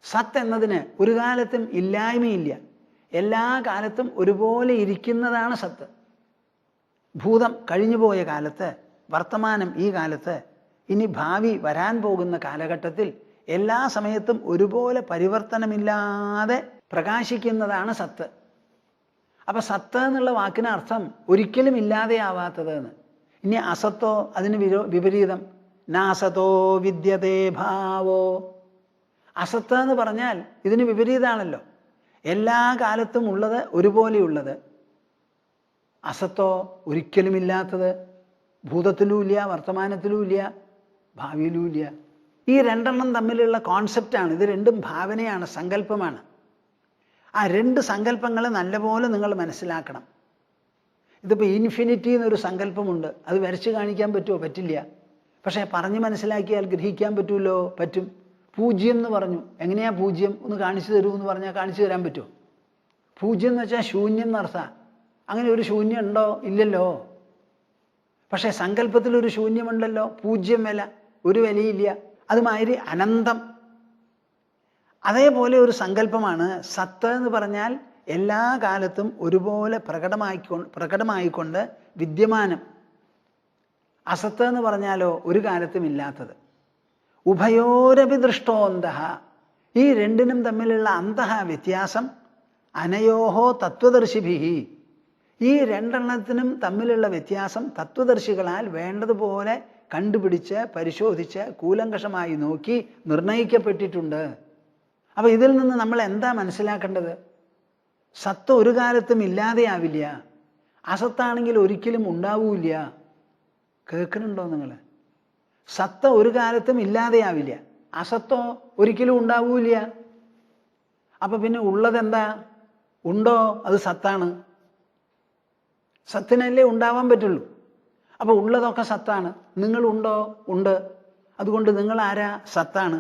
സത്ത് എന്നതിന് ഒരു കാലത്തും ഇല്ലായ്മയില്ല. എല്ലാ കാലത്തും ഒരുപോലെ ഇരിക്കുന്നതാണ് സത്ത്. ഭൂതം കഴിഞ്ഞുപോയ കാലത്ത്, വർത്തമാനം ഈ കാലത്ത്, ഇനി ഭാവി വരാൻ പോകുന്ന കാലഘട്ടത്തിൽ എല്ലാ സമയത്തും ഒരുപോലെ പരിവർത്തനമില്ലാതെ പ്രകാശിക്കുന്നതാണ് സത്ത്. അപ്പൊ സത്ത് എന്നുള്ള വാക്കിന് അർത്ഥം ഒരിക്കലും ഇല്ലാതെയാവാത്തത് എന്ന്. ഇനി അസത്തോ അതിന് വിപരീതം. നാസതോ വിദ്യതേ ഭാവോ. അസത്ത് എന്ന് പറഞ്ഞാൽ ഇതിന് വിപരീതമാണല്ലോ. എല്ലാ കാലത്തും ഉള്ളത് ഒരുപോലെയുള്ളത്. അസത്തോ ഒരിക്കലും ഇല്ലാത്തത്. ഭൂതത്തിലും ഇല്ല, വർത്തമാനത്തിലും ഇല്ല, ഭാവിയിലും ഇല്ല. ഈ രണ്ടെണ്ണം തമ്മിലുള്ള കോൺസെപ്റ്റാണ്. ഇത് രണ്ടും ഭാവനയാണ്, സങ്കല്പമാണ്. ആ രണ്ട് സങ്കല്പങ്ങളെ നല്ലപോലെ നിങ്ങൾ മനസ്സിലാക്കണം. ഇതിപ്പോൾ ഇൻഫിനിറ്റി എന്നൊരു സങ്കല്പമുണ്ട്. അത് വരച്ച് കാണിക്കാൻ പറ്റുമോ? പറ്റില്ല. പക്ഷേ പറഞ്ഞ് മനസ്സിലാക്കിയാൽ ഗ്രഹിക്കാൻ പറ്റുമല്ലോ? പറ്റും. പൂജ്യം എന്ന് പറഞ്ഞു. എങ്ങനെയാ പൂജ്യം? ഒന്ന് കാണിച്ചു തരൂ എന്ന് പറഞ്ഞാൽ കാണിച്ചു തരാൻ പറ്റുമോ? പൂജ്യം എന്ന് വെച്ചാൽ ശൂന്യം എന്നർത്ഥം. അങ്ങനെ ഒരു ശൂന്യം ഉണ്ടോ? ഇല്ലല്ലോ. പക്ഷേ സങ്കല്പത്തിലൊരു ശൂന്യമുണ്ടല്ലോ. പൂജ്യം വില, ഒരു വിലയില്ല. അതുമാതിരി അനന്തം. അതേപോലെ ഒരു സങ്കല്പമാണ് സത്ത് എന്ന് പറഞ്ഞാൽ എല്ലാ കാലത്തും ഒരുപോലെ പ്രകടമായിക്കൊണ്ട് വിദ്യമാനം. അസത്ത് എന്ന് പറഞ്ഞാലോ ഒരു കാലത്തും ഇല്ലാത്തത്. ഉഭയോരപി ദൃഷ്ടോന്തഃ. ഈ രണ്ടിനും തമ്മിലുള്ള അന്തഃ വ്യത്യാസം അനയോഹോ തത്വദർശിഭിഹി. ഈ രണ്ടെണ്ണത്തിനും തമ്മിലുള്ള വ്യത്യാസം തത്വദർശികളാൽ വേണ്ടതുപോലെ കണ്ടുപിടിച്ച് പരിശോധിച്ച് കൂലങ്കഷമായി നോക്കി നിർണയിക്കപ്പെട്ടിട്ടുണ്ട്. അപ്പൊ ഇതിൽ നിന്ന് നമ്മൾ എന്താ മനസ്സിലാക്കേണ്ടത്? സത്ത് ഒരു കാലത്തും ഇല്ലാതെയാവില്ല. അസത്താണെങ്കിൽ ഒരിക്കലും ഉണ്ടാവൂല്ല. കേൾക്കുന്നുണ്ടോ നിങ്ങൾ? സത്ത് ഒരു കാലത്തും ഇല്ലാതെയാവില്ല. അസത്തോ ഒരിക്കലും ഉണ്ടാവൂല്ല. അപ്പൊ പിന്നെ ഉള്ളതെന്താ? ഉണ്ടോ? അത് സത്താണ്. സത്തിനല്ലേ ഉണ്ടാവാൻ പറ്റുള്ളൂ. അപ്പൊ ഉള്ളതൊക്കെ സത്താണ്. നിങ്ങളുണ്ടോ? ഉണ്ട്. അതുകൊണ്ട് നിങ്ങൾ ആരാ? സത്താണ്.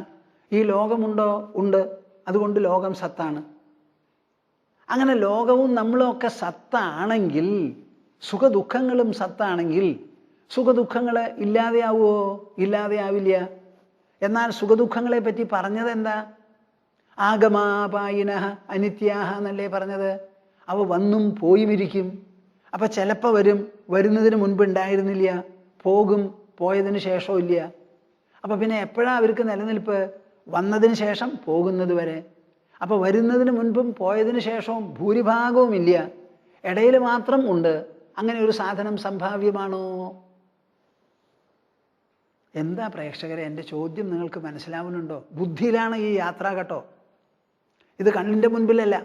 ഈ ലോകമുണ്ടോ? ഉണ്ട്. അതുകൊണ്ട് ലോകം സത്താണ്. അങ്ങനെ ലോകവും നമ്മളും ഒക്കെ സത്താണെങ്കിൽ, സുഖദുഃഖങ്ങളും സത്താണെങ്കിൽ, സുഖദുഃഖങ്ങൾ ഇല്ലാതെയാവുമോ? ഇല്ലാതെയാവില്ല. എന്നാൽ സുഖദുഃഖങ്ങളെ പറ്റി പറഞ്ഞത് എന്താ? ആഗമാപായിനഃ അനിത്യാഹ എന്നല്ലേ പറഞ്ഞത്. അവ വന്നും പോയുമിരിക്കും. അപ്പൊ ചിലപ്പോൾ വരും, വരുന്നതിന് മുൻപ് ഉണ്ടായിരുന്നില്ല. പോകും, പോയതിന് ശേഷവും ഇല്ല. അപ്പൊ പിന്നെ എപ്പോഴാ അവർക്ക് നിലനിൽപ്പ്? വന്നതിന് ശേഷം പോകുന്നത് വരെ. അപ്പൊ വരുന്നതിന് മുൻപും പോയതിന് ശേഷവും ഭൂരിഭാഗവും ഇല്ല, ഇടയിൽ മാത്രം ഉണ്ട്. അങ്ങനെ ഒരു സാധനം സംഭാവ്യമാണോ? എന്താ പ്രേക്ഷകരെ എൻ്റെ ചോദ്യം നിങ്ങൾക്ക് മനസ്സിലാവുന്നുണ്ടോ? ബുദ്ധിയിലാണ് ഈ യാത്ര കേട്ടോ. ഇത് കണ്ണിൻ്റെ മുൻപിലല്ല.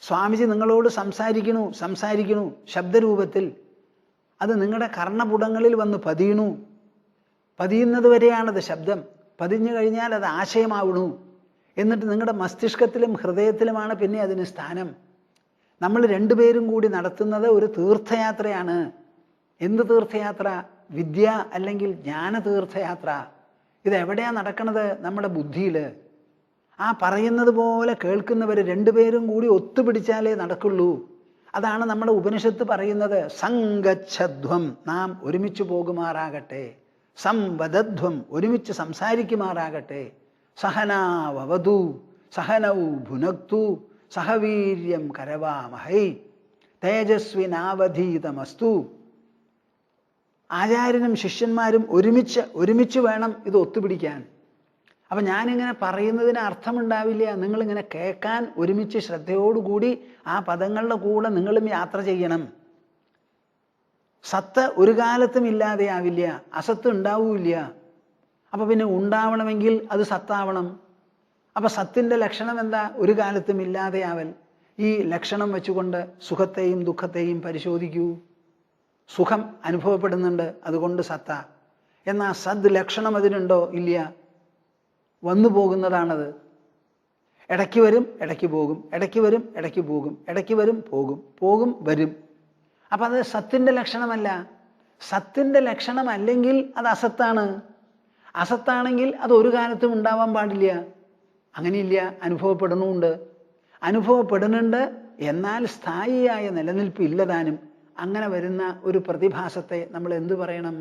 സ്വാമിജി നിങ്ങളോട് സംസാരിക്കണു ശബ്ദരൂപത്തിൽ. അത് നിങ്ങളുടെ കർണപുടങ്ങളിൽ വന്ന് പതിയുന്നത് വരെയാണത് ശബ്ദം. പതിഞ്ഞു കഴിഞ്ഞാൽ അത് ആശയമാവണു. എന്നിട്ട് നിങ്ങളുടെ മസ്തിഷ്കത്തിലും ഹൃദയത്തിലുമാണ് പിന്നെ അതിന് സ്ഥാനം. നമ്മൾ രണ്ടുപേരും കൂടി നടത്തുന്നത് ഒരു തീർത്ഥയാത്രയാണ്. എന്ത് തീർത്ഥയാത്ര? വിദ്യ അല്ലെങ്കിൽ ജ്ഞാന തീർത്ഥയാത്ര. ഇതെവിടെയാണ് നടക്കുന്നത്? നമ്മുടെ ബുദ്ധിയിൽ. ആ പറയുന്നത് പോലെ കേൾക്കുന്നവർ രണ്ടുപേരും കൂടി ഒത്തുപിടിച്ചാലേ നടക്കുള്ളൂ. അതാണ് നമ്മുടെ ഉപനിഷത്ത് പറയുന്നത്. സംഗച്ഛധ്വം, നാം ഒരുമിച്ച് പോകുമാറാകട്ടെ. സംവദധ്വം, ഒരുമിച്ച് സംസാരിക്കുമാറാകട്ടെ. സഹനാവവതു സഹനൗ ഭുനക്തു സഹവീര്യം കരവാമഹൈ തേജസ്വിനാവധീതമസ്തു. ആചാര്യനും ശിഷ്യന്മാരും ഒരുമിച്ച് വേണം ഇത് ഒത്തുപിടിക്കാൻ. അപ്പം ഞാനിങ്ങനെ പറയുന്നതിന് അർത്ഥമുണ്ടാവില്ല. നിങ്ങളിങ്ങനെ കേൾക്കാൻ ഒരുമിച്ച് ശ്രദ്ധയോടുകൂടി ആ പദങ്ങളുടെ കൂടെ നിങ്ങളും യാത്ര ചെയ്യണം. സത്ത് ഒരു കാലത്തും ഇല്ലാതെയാവില്ല, അസത്ത് ഉണ്ടാവില്ല. അപ്പം പിന്നെ ഉണ്ടാവണമെങ്കിൽ അത് സത്താവണം. അപ്പം സത്തിൻ്റെ ലക്ഷണം എന്താ? ഒരു കാലത്തും ഇല്ലാതെയാവൽ. ഈ ലക്ഷണം വെച്ചുകൊണ്ട് സുഖത്തെയും ദുഃഖത്തെയും പരിശോധിക്കൂ. സുഖം അനുഭവപ്പെടുന്നുണ്ട്, അതുകൊണ്ട് സത്ത. എന്നാൽ സദ് ലക്ഷണം അതിനുണ്ടോ? ഇല്ല. വന്നു പോകുന്നതാണത്. ഇടയ്ക്ക് വരും, ഇടയ്ക്ക് പോകും, ഇടയ്ക്ക് വരും, ഇടയ്ക്ക് പോകും, ഇടയ്ക്ക് വരും, പോകും, പോകും, വരും. അപ്പം അത് സത്തിൻ്റെ ലക്ഷണമല്ല. സത്തിൻ്റെ ലക്ഷണമല്ലെങ്കിൽ അത് അസത്താണ്. അസത്താണെങ്കിൽ അത് ഒരു കാലത്തും ഉണ്ടാവാൻ പാടില്ല. അങ്ങനെയില്ല. അനുഭവപ്പെടുന്നുമുണ്ട്. അനുഭവപ്പെടുന്നുണ്ട്, എന്നാൽ സ്ഥായിയായ നിലനിൽപ്പ് ഇല്ലതാനും. അങ്ങനെ വരുന്ന ഒരു പ്രതിഭാസത്തെ നമ്മൾ എന്തു പറയണം?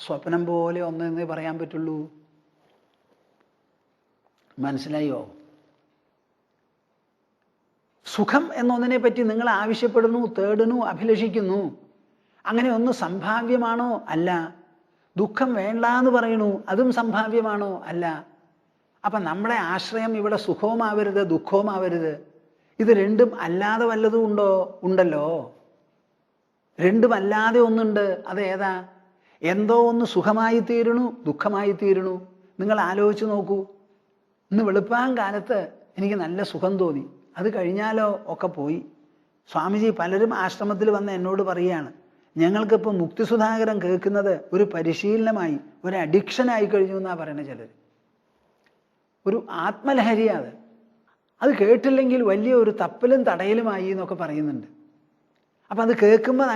സ്വപ്നം പോലെ ഒന്നെന്നേ പറയാൻ പറ്റുള്ളൂ. മനസ്സിലായോ? സുഖം എന്നൊന്നിനെ പറ്റി നിങ്ങൾ ആവശ്യപ്പെടുന്നു, തേടുന്നു, അഭിലഷിക്കുന്നു. അങ്ങനെ ഒന്ന് സംഭാവ്യമാണോ? അല്ല. ദുഃഖം വേണ്ട എന്ന് പറയണു, അതും സംഭാവ്യമാണോ? അല്ല. അപ്പം നമ്മുടെ ആശ്രയം ഇവിടെ സുഖവുമാവരുത്, ദുഃഖവുമാവരുത്. ഇത് രണ്ടും അല്ലാതെ വല്ലതും ഉണ്ടോ? ഉണ്ടല്ലോ. രണ്ടും അല്ലാതെ ഒന്നുണ്ട്. അത് ഏതാ? എന്തോ ഒന്ന് സുഖമായി തീരണു, ദുഃഖമായി തീരണു. നിങ്ങൾ ആലോചിച്ച് നോക്കൂ. ഇന്ന് വെളുപ്പാൻ കാലത്ത് എനിക്ക് നല്ല സുഖം തോന്നി, അത് കഴിഞ്ഞാലോ ഒക്കെ പോയി. സ്വാമിജി പലരും ആശ്രമത്തിൽ വന്ന് എന്നോട് പറയുകയാണ്, ഞങ്ങൾക്കിപ്പോൾ മുക്തിസുധാകരം കേൾക്കുന്നത് ഒരു പരിശീലനമായി, ഒരു അഡിക്ഷനായി കഴിഞ്ഞു എന്നാണ് പറയുന്നത് ചിലർ. ഒരു ആത്മലഹരിയാണ്. അത് കേട്ടില്ലെങ്കിൽ വലിയ ഒരു തപ്പലും തടയലുമായി എന്നൊക്കെ പറയുന്നുണ്ട്. അപ്പം അത് കേൾക്കുമ്പോൾ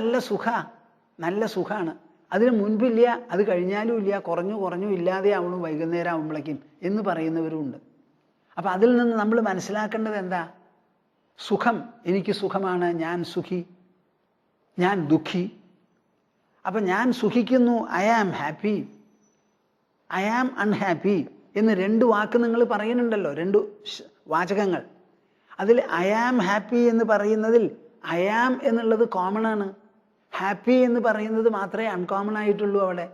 നല്ല സുഖമാണ്. അതിന് മുൻപില്ല, അത് കഴിഞ്ഞാലും ഇല്ല, കുറഞ്ഞു ഇല്ലാതെ ആവണം വൈകുന്നേരം ആവുമ്പോഴേക്കും എന്ന് പറയുന്നവരുമുണ്ട്. അപ്പം അതിൽ നിന്ന് നമ്മൾ മനസ്സിലാക്കേണ്ടത് എന്താ? സുഖം, എനിക്ക് സുഖമാണ്, ഞാൻ സുഖി, ഞാൻ ദുഃഖി. അപ്പം ഞാൻ സുഖിക്കുന്നു, I am happy, I am unhappy എന്ന് രണ്ട് വാക്ക് നിങ്ങൾ പറയുന്നുണ്ടല്ലോ, രണ്ട് വാചകങ്ങൾ. അതിൽ ഐ ആം ഹാപ്പി എന്ന് പറയുന്നതിൽ ഐ ആം എന്നുള്ളത് കോമൺ ആണ്. ഹാപ്പി എന്ന് പറയുന്നത് മാത്രമേ അൺകോമൺ ആയിട്ടുള്ളൂ. അവിടെ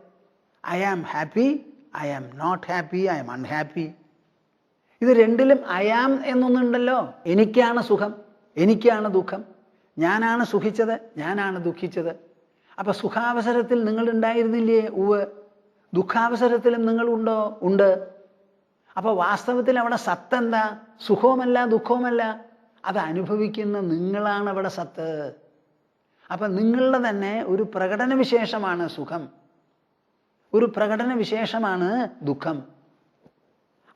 I am happy, I am not happy, I am unhappy. ഇത് രണ്ടിലും ഐ ആം എന്നൊന്നുണ്ടല്ലോ. എനിക്കാണ് സുഖം, എനിക്കാണ് ദുഃഖം, ഞാനാണ് സുഖിച്ചത്, ഞാനാണ് ദുഃഖിച്ചത്. അപ്പം സുഖാവസരത്തിൽ നിങ്ങൾ ഉണ്ടായിരുന്നില്ലേ? ഉവ്. ദുഃഖാവസരത്തിലും നിങ്ങളുണ്ടോ? ഉണ്ട്. അപ്പോൾ വാസ്തവത്തിൽ അവിടെ സത്ത് എന്താ? സുഖവുമല്ല, ദുഃഖവുമല്ല, അത് അനുഭവിക്കുന്ന നിങ്ങളാണ് അവിടെ സത്ത്. അപ്പം നിങ്ങളുടെ തന്നെ ഒരു പ്രകടന വിശേഷമാണ് സുഖം, ഒരു പ്രകടന വിശേഷമാണ് ദുഃഖം.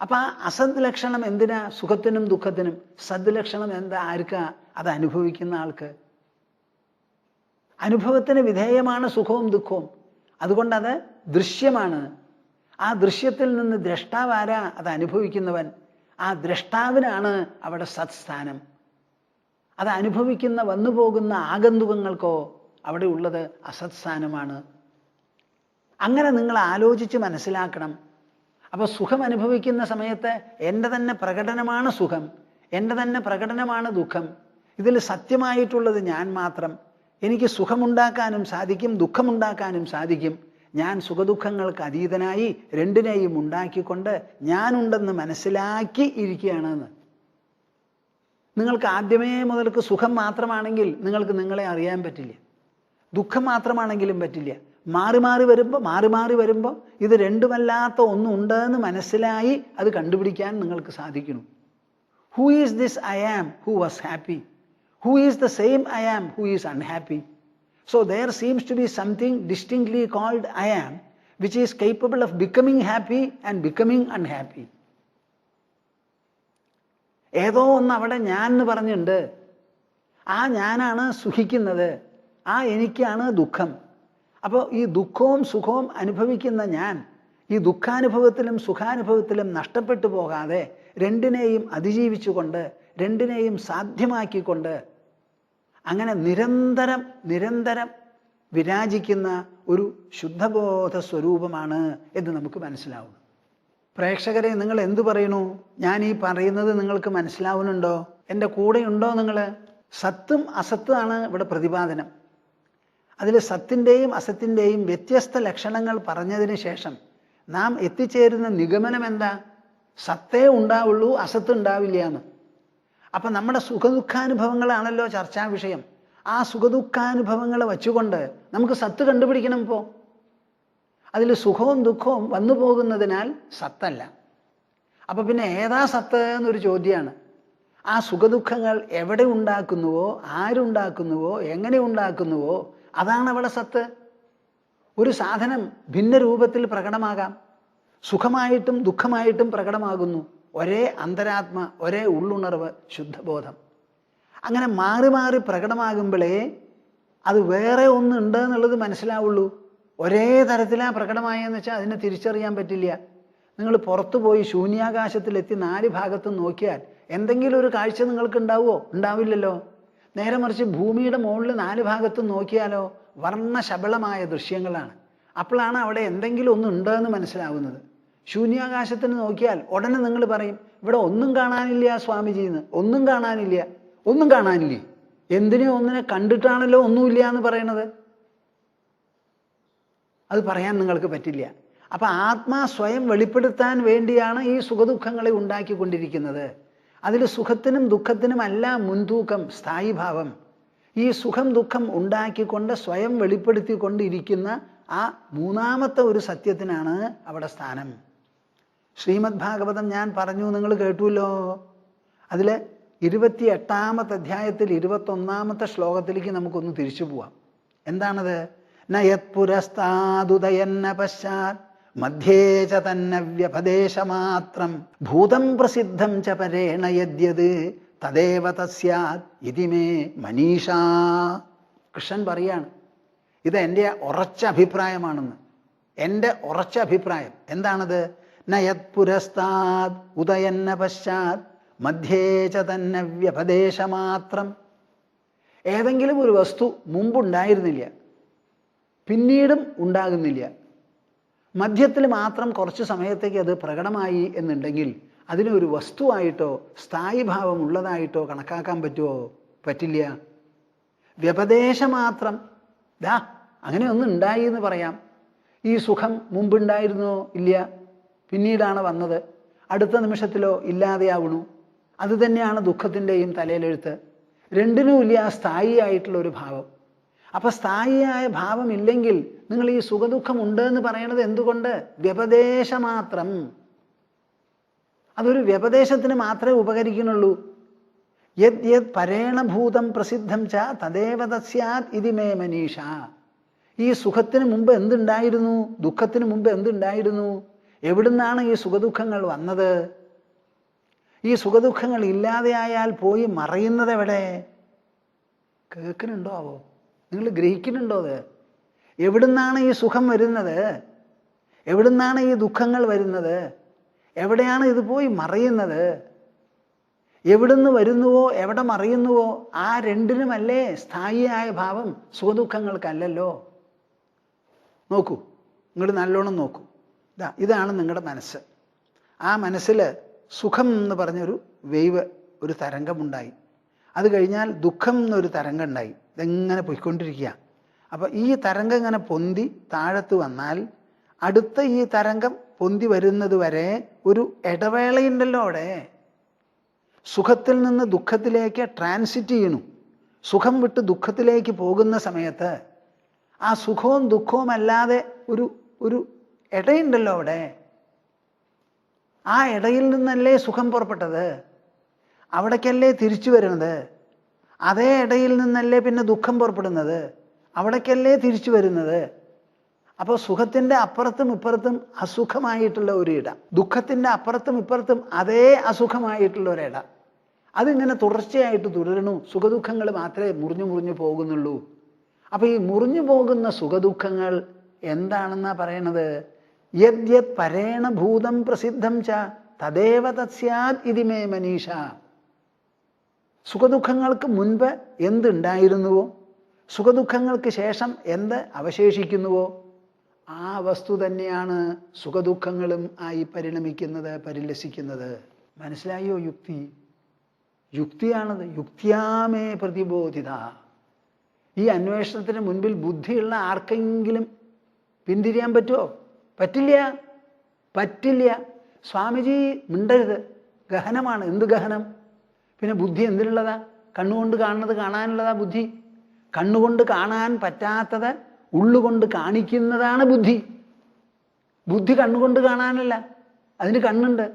അപ്പം ആ അസദ് ലക്ഷണം എന്തിനാ? സുഖത്തിനും ദുഃഖത്തിനും. സദ് ലക്ഷണം എന്താ? ആർക്കാ? അത് അനുഭവിക്കുന്ന ആൾക്ക്. അനുഭവത്തിന് വിധേയമാണ് സുഖവും ദുഃഖവും. അതുകൊണ്ടത് ദൃശ്യമാണ്. ആ ദൃശ്യത്തിൽ നിന്ന് ദ്രഷ്ടാവാരാ? അത് അനുഭവിക്കുന്നവൻ. ആ ദ്രഷ്ടാവിനാണ് അവിടെ സത്സ്ഥാനം. അത് അനുഭവിക്കുന്ന വന്നു പോകുന്ന ആഗന്തുകങ്ങൾക്കോ അവിടെ ഉള്ളത് അസത്സ്ഥാനമാണ്. അങ്ങനെ നിങ്ങൾ ആലോചിച്ച് മനസ്സിലാക്കണം. അപ്പോൾ സുഖം അനുഭവിക്കുന്ന സമയത്ത് എൻ്റെ തന്നെ പ്രകടനമാണ് സുഖം, എൻ്റെ തന്നെ പ്രകടനമാണ് ദുഃഖം. ഇതിൽ സത്യമായിട്ടുള്ളത് ഞാൻ മാത്രം. എനിക്ക് സുഖമുണ്ടാക്കാനും സാധിക്കും, ദുഃഖമുണ്ടാക്കാനും സാധിക്കും. ഞാൻ സുഖദുഃഖങ്ങൾക്ക് അതീതനായി രണ്ടിനെയും ഉണ്ടാക്കിക്കൊണ്ട് ഞാനുണ്ടെന്ന് മനസ്സിലാക്കി ഇരിക്കുകയാണെന്ന്. നിങ്ങൾക്ക് ആദ്യമേ മുതൽക്ക് സുഖം മാത്രമാണെങ്കിൽ നിങ്ങൾക്ക് നിങ്ങളെ അറിയാൻ പറ്റില്ല, ദുഃഖം മാത്രമാണെങ്കിലും പറ്റില്ല. മാറി മാറി വരുമ്പോൾ ഇത് രണ്ടുമല്ലാത്ത ഒന്നുണ്ടെന്ന് മനസ്സിലായി അത് കണ്ടുപിടിക്കാൻ നിങ്ങൾക്ക് സാധിക്കണം. Who is this I am who was happy? Who is the same I am who is unhappy? So there seems to be something distinctly called I am, which is capable of becoming happy and becoming unhappy. ഏതോ ഒന്ന് അവിടെ ഞാൻ എന്ന് പറഞ്ഞിട്ടുണ്ട്. ആ ഞാനാണ് സുഖിക്കുന്നത്, ആ എനിക്കാണ് ദുഃഖം. അപ്പോൾ ഈ ദുഃഖവും സുഖവും അനുഭവിക്കുന്ന ഞാൻ ഈ ദുഃഖാനുഭവത്തിലും സുഖാനുഭവത്തിലും നഷ്ടപ്പെട്ടു പോകാതെ രണ്ടിനെയും അതിജീവിച്ചുകൊണ്ട് രണ്ടിനെയും സാധ്യമാക്കിക്കൊണ്ട് അങ്ങനെ നിരന്തരം വിരാജിക്കുന്ന ഒരു ശുദ്ധബോധ സ്വരൂപമാണ് എന്ന് നമുക്ക് മനസ്സിലാവും. പ്രേക്ഷകരെ, നിങ്ങൾ എന്തു പറയുന്നു? ഞാൻ ഈ പറയുന്നത് നിങ്ങൾക്ക് മനസ്സിലാവുന്നുണ്ടോ? എൻ്റെ കൂടെയുണ്ടോ നിങ്ങൾ? സത്തും അസത്തുമാണ് ഇവിടെ പ്രതിപാദനം. അതിൽ സത്തിൻ്റെയും അസത്തിൻ്റെയും വ്യത്യസ്ത ലക്ഷണങ്ങൾ പറഞ്ഞതിന് ശേഷം നാം എത്തിച്ചേരുന്ന നിഗമനം എന്താ? സത്തേ ഉണ്ടാവുള്ളൂ, അസത്ത് ഉണ്ടാവില്ല എന്ന്. അപ്പം നമ്മുടെ സുഖദുഃഖാനുഭവങ്ങളാണല്ലോ ചർച്ചാ വിഷയം. ആ സുഖദുഃഖാനുഭവങ്ങൾ വച്ചുകൊണ്ട് നമുക്ക് സത്ത് കണ്ടുപിടിക്കണം. ഇപ്പോൾ അതിൽ സുഖവും ദുഃഖവും വന്നു പോകുന്നതിനാൽ സത്തല്ല. അപ്പം പിന്നെ ഏതാ സത്ത് എന്നൊരു ചോദ്യമാണ്. ആ സുഖദുഃഖങ്ങൾ എവിടെ ഉണ്ടാക്കുന്നുവോ, ആരുണ്ടാക്കുന്നുവോ, എങ്ങനെ ഉണ്ടാക്കുന്നുവോ അതാണ് അവിടെ സത്ത്. ഒരു സാധനം ഭിന്ന രൂപത്തിൽ പ്രകടമാകാം. സുഖമായിട്ടും ദുഃഖമായിട്ടും പ്രകടമാകുന്നു. ഒരേ അന്തരാത്മ, ഒരേ ഉള്ളുണർവ്, ശുദ്ധബോധം. അങ്ങനെ മാറി മാറി പ്രകടമാകുമ്പോഴേ അത് വേറെ ഒന്നുണ്ട് എന്നുള്ളത് മനസ്സിലാവുള്ളൂ. ഒരേ തരത്തിലാണ് പ്രകടമായെന്ന് വെച്ചാൽ അതിനെ തിരിച്ചറിയാൻ പറ്റില്ല. നിങ്ങൾ പുറത്തു പോയി ശൂന്യാകാശത്തിലെത്തി 4 ഭാഗത്തും നോക്കിയാൽ എന്തെങ്കിലും ഒരു കാഴ്ച നിങ്ങൾക്ക് ഉണ്ടാവുമോ? ഉണ്ടാവില്ലല്ലോ. നേരെ മറിച്ച് ഭൂമിയുടെ മുകളിൽ 4 ഭാഗത്തും നോക്കിയാലോ വർണ്ണശബളമായ ദൃശ്യങ്ങളാണ്. അപ്പോഴാണ് അവിടെ എന്തെങ്കിലും ഒന്നും ഉണ്ടെന്ന് മനസ്സിലാവുന്നത്. ശൂന്യാകാശത്തിന് നോക്കിയാൽ ഉടനെ നിങ്ങൾ പറയും ഇവിടെ ഒന്നും കാണാനില്ല സ്വാമിജിന്ന്. ഒന്നും കാണാനില്ല. ഒന്നും കാണാനില്ലേ? എന്തിനോ ഒന്നിനെ കണ്ടിട്ടാണല്ലോ ഒന്നുമില്ല എന്ന് പറയണത്. അത് പറയാൻ നിങ്ങൾക്ക് പറ്റില്ല. അപ്പൊ ആത്മാ സ്വയം വെളിപ്പെടുത്താൻ വേണ്ടിയാണ് ഈ സുഖദുഃഖങ്ങളെ ഉണ്ടാക്കിക്കൊണ്ടിരിക്കുന്നത്. അതിൽ സുഖത്തിനും ദുഃഖത്തിനും അല്ല മുൻതൂക്കം, സ്ഥായിഭാവം. ഈ സുഖം ദുഃഖം ഉണ്ടാക്കിക്കൊണ്ട് സ്വയം വെളിപ്പെടുത്തിക്കൊണ്ടിരിക്കുന്ന ആ മൂന്നാമത്തെ ഒരു സത്യത്തിനാണ് അവിടെ സ്ഥാനം. ശ്രീമദ് ഭാഗവതം ഞാൻ പറഞ്ഞു, നിങ്ങൾ കേട്ടുല്ലോ. അതിൽ 28-ാമത്തെ അധ്യായത്തിൽ 21-ാമത്തെ ശ്ലോകത്തിലേക്ക് നമുക്കൊന്ന് തിരിച്ചു പോവാം. എന്താണത്? നയത് പുരസ്താദുദയന്ന പശ്ചാത് മധ്യേ ച തന്ന വ്യപദേശമാത്രം ഭൂതം പ്രസിദ്ധം ച പരേണ യദ്യത് തദേവ തസ്യാത് ഇതി മേ മനീഷാ. കൃഷ്ണൻ പറയാണ്, ഇത് എൻ്റെ ഉറച്ച അഭിപ്രായമാണെന്ന്. എൻ്റെ ഉറച്ച അഭിപ്രായം എന്താണത്? നയത് പുരസ്താദ് ഉദയന്ന പശ്ചാത് മധ്യേ ച തന്ന വ്യപദേശമാത്രം. ഏതെങ്കിലും ഒരു വസ്തു മുമ്പുണ്ടായിരുന്നില്ല, പിന്നീടും ഉണ്ടാകുന്നില്ല, മധ്യത്തിൽ മാത്രം കുറച്ച് സമയത്തേക്ക് അത് പ്രകടമായി എന്നുണ്ടെങ്കിൽ അതിനൊരു വസ്തുവായിട്ടോ സ്ഥായിഭാവം ഉള്ളതായിട്ടോ കണക്കാക്കാൻ പറ്റുമോ? പറ്റില്ല. വ്യപദേശമാത്രം, ദാ അങ്ങനെ ഒന്നും ഉണ്ടായി എന്ന് പറയാം. ഈ സുഖം മുമ്പുണ്ടായിരുന്നോ? ഇല്ല, പിന്നീടാണ് വന്നത്. അടുത്ത നിമിഷത്തിലോ ഇല്ലാതെയാവണു. അത് തന്നെയാണ് ദുഃഖത്തിൻ്റെയും തലയിലെഴുത്ത്. രണ്ടിനും ഇല്ല സ്ഥായിയായിട്ടുള്ള ഒരു ഭാവം. അപ്പൊ സ്ഥായിയായ ഭാവം ഇല്ലെങ്കിൽ നിങ്ങൾ ഈ സുഖദുഃഖം ഉണ്ട് എന്ന് പറയണത് എന്തുകൊണ്ട്? വ്യപദേശമാത്രം. അതൊരു വ്യപദേശത്തിന് മാത്രമേ ഉപകരിക്കുന്നുള്ളൂ. യത് യത് പരേണഭൂതം പ്രസിദ്ധം ച തദേവ തസ്യാത് ഇതി മേ മനീഷ. ഈ സുഖത്തിന് മുമ്പ് എന്തുണ്ടായിരുന്നു? ദുഃഖത്തിന് മുമ്പ് എന്തുണ്ടായിരുന്നു? എവിടുന്നാണ് ഈ സുഖദുഃഖങ്ങൾ വന്നത്? ഈ സുഖദുഃഖങ്ങൾ ഇല്ലാതെയായാൽ പോയി മറയുന്നത് എവിടെ? കേൾക്കുന്നുണ്ടോ? ആവോ, നിങ്ങൾ ഗ്രഹിക്കുന്നുണ്ടോ? അത് എവിടുന്നാണ് ഈ സുഖം വരുന്നത്? എവിടുന്നാണ് ഈ ദുഃഖങ്ങൾ വരുന്നത്? എവിടെയാണ് ഇത് പോയി മറയുന്നത്? എവിടുന്ന് വരുന്നുവോ എവിടെ മറയുന്നുവോ ആ രണ്ടിനുമല്ലേ സ്ഥായിയായ ഭാവം, സുഖദുഃഖങ്ങൾക്കല്ലല്ലോ. നോക്കൂ, നിങ്ങൾ നല്ലോണം നോക്കൂ. ഇതാണ് നിങ്ങളുടെ മനസ്സ്. ആ മനസ്സിൽ സുഖം എന്ന് പറഞ്ഞൊരു വേവ്, ഒരു തരംഗമുണ്ടായി. അത് കഴിഞ്ഞാൽ ദുഃഖം എന്നൊരു തരംഗം ഉണ്ടായി. ഇതെങ്ങനെ പോയിക്കൊണ്ടിരിക്കുക. അപ്പം ഈ തരംഗം ഇങ്ങനെ പൊന്തി താഴത്ത് വന്നാൽ അടുത്ത ഈ തരംഗം പൊന്തി വരുന്നത് വരെ ഒരു ഇടവേളയുണ്ടല്ലോ അവിടെ. സുഖത്തിൽ നിന്ന് ദുഃഖത്തിലേക്ക് ട്രാൻസിറ്റ് ചെയ്യണു. സുഖം വിട്ട് ദുഃഖത്തിലേക്ക് പോകുന്ന സമയത്ത് ആ സുഖവും ദുഃഖവും അല്ലാതെ ഒരു ഇടയുണ്ടല്ലോ അവിടെ. ആ ഇടയിൽ നിന്നല്ലേ സുഖം പുറപ്പെട്ടത്, അവിടേക്കല്ലേ തിരിച്ചു വരുന്നത്. അതേ ഇടയിൽ നിന്നല്ലേ പിന്നെ ദുഃഖം പുറപ്പെടുന്നത്, അവിടേക്കല്ലേ തിരിച്ചു വരുന്നത്. അപ്പോൾ സുഖത്തിൻ്റെ അപ്പുറത്തും ഇപ്പുറത്തും അസുഖമായിട്ടുള്ള ഒരു ഇട, ദുഃഖത്തിൻ്റെ അപ്പുറത്തും ഇപ്പുറത്തും അതേ അസുഖമായിട്ടുള്ള ഒരിട. അതിങ്ങനെ തുടർച്ചയായിട്ട് തുടരണു. സുഖദുഃഖങ്ങൾ മാത്രമേ മുറിഞ്ഞു മുറിഞ്ഞു പോകുന്നുള്ളൂ. അപ്പോൾ ഈ മുറിഞ്ഞു പോകുന്ന സുഖദുഃഖങ്ങൾ എന്താണെന്നാ പറയണത്? യത് യത് പരേണ ഭൂതം പ്രസിദ്ധം ച തദേവ തസ്യാത് ഇതി മേ മനീഷ. സുഖദുഃഖങ്ങൾക്ക് മുൻപ് എന്തുണ്ടായിരുന്നുവോ, സുഖദുഃഖങ്ങൾക്ക് ശേഷം എന്ത് അവശേഷിക്കുന്നുവോ ആ വസ്തു തന്നെയാണ് സുഖദുഃഖങ്ങളും ആയി പരിണമിക്കുന്നത്, പരിലസിക്കുന്നത്. മനസ്സിലായോ? യുക്തിയാണത്. യുക്തിയാമേ പ്രതിബോധിത. ഈ അന്വേഷണത്തിന് മുൻപിൽ ബുദ്ധിയുള്ള ആർക്കെങ്കിലും പിന്തിരിയാൻ പറ്റുമോ? പറ്റില്ല. സ്വാമിജി മിണ്ടരുത്, ഗഹനമാണ്. എന്ത് ഗഹനം? പിന്നെ ബുദ്ധി എന്തിനുള്ളതാ? കണ്ണുകൊണ്ട് കാണുന്നത് കാണാനുള്ളതാ ബുദ്ധി. കണ്ണുകൊണ്ട് കാണാൻ പറ്റാത്തത് ഉള്ളുകൊണ്ട് കാണിക്കുന്നതാണ് ബുദ്ധി. ബുദ്ധി കണ്ണുകൊണ്ട് കാണാനല്ല, അതിന് കണ്ണുണ്ട്.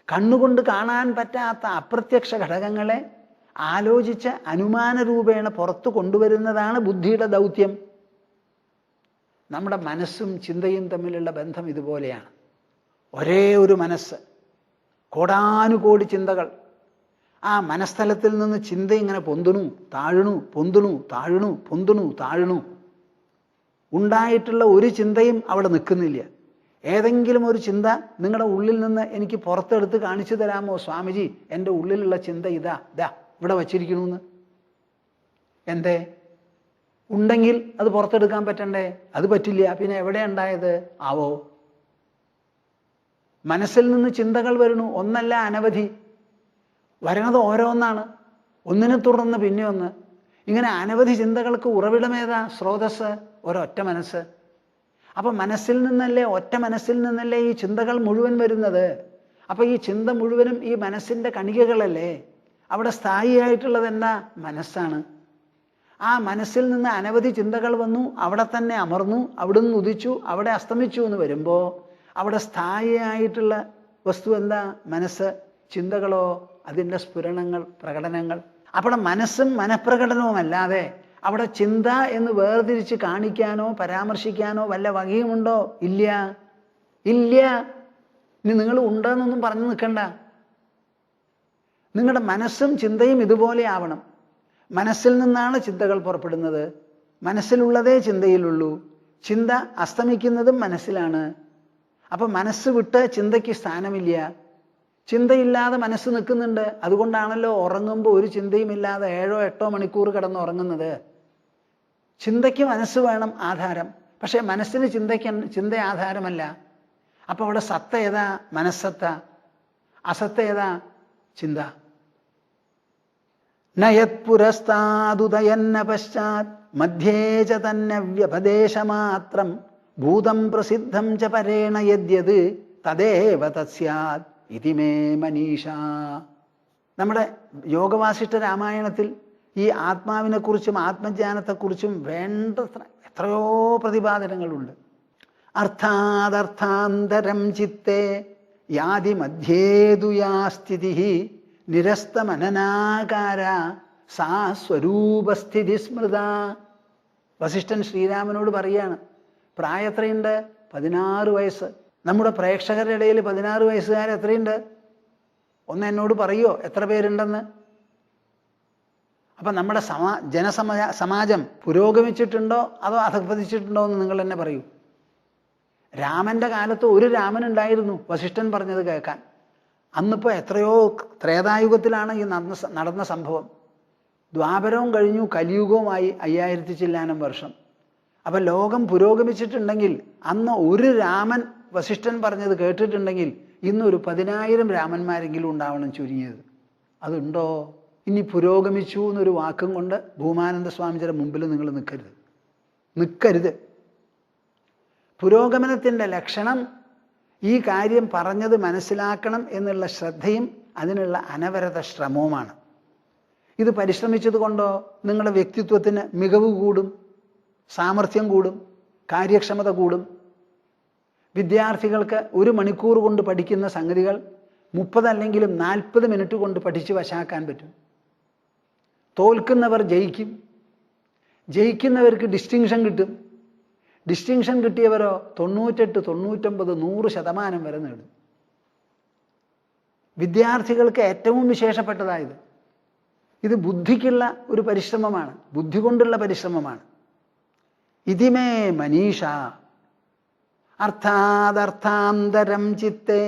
കണ്ണുകൊണ്ട് കാണാൻ പറ്റാത്ത അപ്രത്യക്ഷ ഘടകങ്ങളെ ആലോചിച്ച് അനുമാന രൂപേണ പുറത്തു കൊണ്ടുവരുന്നതാണ് ബുദ്ധിയുടെ ദൗത്യം. നമ്മുടെ മനസ്സും ചിന്തയും തമ്മിലുള്ള ബന്ധം ഇതുപോലെയാണ്. ഒരേ ഒരു മനസ്സ്, കോടാനുകോടി ചിന്തകൾ. ആ മനസ്ഥലത്തിൽ നിന്ന് ചിന്ത ഇങ്ങനെ പൊന്തുണു താഴുണു, പൊന്തുണു താഴുണു, പൊന്തുണു താഴുണു. ഉണ്ടായിട്ടുള്ള ഒരു ചിന്തയും അവിടെ നിൽക്കുന്നില്ല. ഏതെങ്കിലും ഒരു ചിന്ത നിങ്ങളുടെ ഉള്ളിൽ നിന്ന് എനിക്ക് പുറത്തെടുത്ത് കാണിച്ചു തരാമോ സ്വാമിജി, എൻ്റെ ഉള്ളിലുള്ള ചിന്ത ഇതാ ഇവിടെ വച്ചിരിക്കണമെന്ന്? എന്തേ? ഉണ്ടെങ്കിൽ അത് പുറത്തെടുക്കാൻ പറ്റണ്ടേ? അത് പറ്റില്ല. പിന്നെ എവിടെ ഉണ്ടായത് ആവോ? മനസ്സിൽ നിന്ന് ചിന്തകൾ വരുന്നു, ഒന്നല്ല അനവധി. വരണത് ഓരോന്നാണ്, ഒന്നിനെ തുടർന്ന് പിന്നെ ഒന്ന്. ഇങ്ങനെ അനവധി ചിന്തകൾക്ക് ഉറവിടമേതാ? സ്രോതസ് ഒരൊറ്റ മനസ്സ്. അപ്പം മനസ്സിൽ നിന്നല്ലേ, ഒറ്റ മനസ്സിൽ നിന്നല്ലേ ഈ ചിന്തകൾ മുഴുവൻ വരുന്നത്. അപ്പം ഈ ചിന്ത മുഴുവനും ഈ മനസ്സിൻ്റെ കണികകളല്ലേ. അവിടെ സ്ഥായിയായിട്ടുള്ളത് എന്നാ? മനസ്സാണ്. ആ മനസ്സിൽ നിന്ന് അനവധി ചിന്തകൾ വന്നു, അവിടെ തന്നെ അമർന്നു, അവിടുന്ന് ഉദിച്ചു, അവിടെ അസ്തമിച്ചു എന്ന് വരുമ്പോൾ അവിടെ സ്ഥായിയായിട്ടുള്ള വസ്തു എന്താ? മനസ്സ്. ചിന്തകളോ അതിൻ്റെ സ്ഫുരണങ്ങൾ, പ്രകടനങ്ങൾ. അപ്പോൾ മനസ്സും മനഃപ്രകടനവുമല്ലാതെ അവിടെ ചിന്ത എന്ന് വേർതിരിച്ച് കാണിക്കാനോ പരാമർശിക്കാനോ വല്ല വകയുമുണ്ടോ? ഇല്ല. ഇനി നിങ്ങൾ ഉണ്ടെന്നൊന്നും പറഞ്ഞു നിൽക്കണ്ട. നിങ്ങളുടെ മനസ്സും ചിന്തയും ഇതുപോലെ ആവണം. മനസ്സിൽ നിന്നാണ് ചിന്തകൾ പുറപ്പെടുന്നത്. മനസ്സിലുള്ളതേ ചിന്തയിലുള്ളൂ. ചിന്ത അസ്തമിക്കുന്നതും മനസ്സിലാണ്. അപ്പം മനസ്സ് വിട്ട് ചിന്തയ്ക്ക് സ്ഥാനമില്ല. ചിന്തയില്ലാതെ മനസ്സ് നിൽക്കുന്നുണ്ട്. അതുകൊണ്ടാണല്ലോ ഉറങ്ങുമ്പോൾ ഒരു ചിന്തയുമില്ലാതെ 7-8 മണിക്കൂർ കിടന്ന് ഉറങ്ങുന്നത്. ചിന്തയ്ക്ക് മനസ്സ് വേണം ആധാരം. പക്ഷേ മനസ്സിന് ചിന്ത ആധാരമല്ല. അപ്പോൾ അവിടെ സത്ത ഏതാ? മനസ്സത്ത. അസത്ത ഏതാ? ചിന്ത. നയത് പുരസ്താദുദയന്ന പശ്ചാത് മധ്യേ ച തന്നെ വ്യപദേശമാത്രം ഭൂതം പ്രസിദ്ധം ച പരേണ യദ്യത് തദേവ തസ്യാത് ഇതി മേ മനീഷ. നമ്മുടെ യോഗവാസിഷ്ഠ രാമായണത്തിൽ ഈ ആത്മാവിനെക്കുറിച്ചും ആത്മജ്ഞാനത്തെക്കുറിച്ചും വേണ്ടത്ര എത്രയോ പ്രതിപാദനങ്ങളുണ്ട്. അർത്ഥാദർത്ഥാന്തരം ചിത്തേ യാതി മധ്യേതുയാ സ്ഥിതി നിരസ്തമനനാകാര സാ സ്വരൂപസ്ഥിതി സ്മൃത. വസിഷ്ഠൻ ശ്രീരാമനോട് പറയാണ്, പ്രായത്രയുണ്ട്? 16 വയസ്സ്. നമ്മുടെ പ്രേക്ഷകരുടെ ഇടയിൽ 16 വയസ്സുകാർ എത്രയുണ്ട്? ഒന്ന് എന്നോട് പറയുമോ എത്ര പേരുണ്ടെന്ന്? അപ്പം നമ്മുടെ സമാജം പുരോഗമിച്ചിട്ടുണ്ടോ അതോ അധപ്പതിച്ചിട്ടുണ്ടോ എന്ന് നിങ്ങൾ തന്നെ പറയൂ. രാമൻ്റെ കാലത്ത് ഒരു രാമൻ ഉണ്ടായിരുന്നു, വസിഷ്ഠൻ പറഞ്ഞത് കേൾക്കാൻ. അന്നിപ്പോൾ എത്രയോ ത്രേതായുഗത്തിലാണ് ഈ നടന്ന സംഭവം. ദ്വാപരവും കഴിഞ്ഞു, കലിയുഗവുമായി 5000 ചില്ലാനം വർഷം. അപ്പം ലോകം പുരോഗമിച്ചിട്ടുണ്ടെങ്കിൽ അന്ന് ഒരു രാമൻ വസിഷ്ഠൻ പറഞ്ഞത് കേട്ടിട്ടുണ്ടെങ്കിൽ ഇന്നൊരു 10,000 രാമന്മാരെങ്കിലും ഉണ്ടാവണം ചുരുങ്ങിയത്. അതുണ്ടോ? ഇനി പുരോഗമിച്ചു എന്നൊരു വാക്കും കൊണ്ട് ഭൂമാനന്ദ സ്വാമിജിയുടെ മുമ്പിൽ നിങ്ങൾ നിൽക്കരുത്. പുരോഗമനത്തിൻ്റെ ലക്ഷണം ഈ കാര്യം പറഞ്ഞത് മനസ്സിലാക്കണം എന്നുള്ള ശ്രദ്ധയും അതിനുള്ള അനവരത ശ്രമവുമാണ്. ഇത് പരിശ്രമിച്ചത് കൊണ്ടോ നിങ്ങളുടെ വ്യക്തിത്വത്തിന് മികവ് കൂടും, സാമർഥ്യം കൂടും, കാര്യക്ഷമത കൂടും. വിദ്യാർത്ഥികൾക്ക് 1 മണിക്കൂർ കൊണ്ട് പഠിക്കുന്ന സംഗതികൾ 30 അല്ലെങ്കിലും 40 മിനിറ്റ് കൊണ്ട് പഠിച്ച് വശാക്കാൻ പറ്റും. തോൽക്കുന്നവർ ജയിക്കും, ജയിക്കുന്നവർക്ക് ഡിസ്റ്റിങ്ഷൻ കിട്ടും. ഡിസ്റ്റിങ്ഷൻ കിട്ടിയവരോ 98, 99, 100% വരെ നേടും. വിദ്യാർത്ഥികൾക്ക് ഏറ്റവും വിശേഷപ്പെട്ടതായത് ഇത് ബുദ്ധിക്കുള്ള ഒരു പരിശ്രമമാണ്, ബുദ്ധി കൊണ്ടുള്ള പരിശ്രമമാണ്. ഇതിമേ മനീഷ അർത്ഥാദർത്ഥാന്തരം ചിത്തേ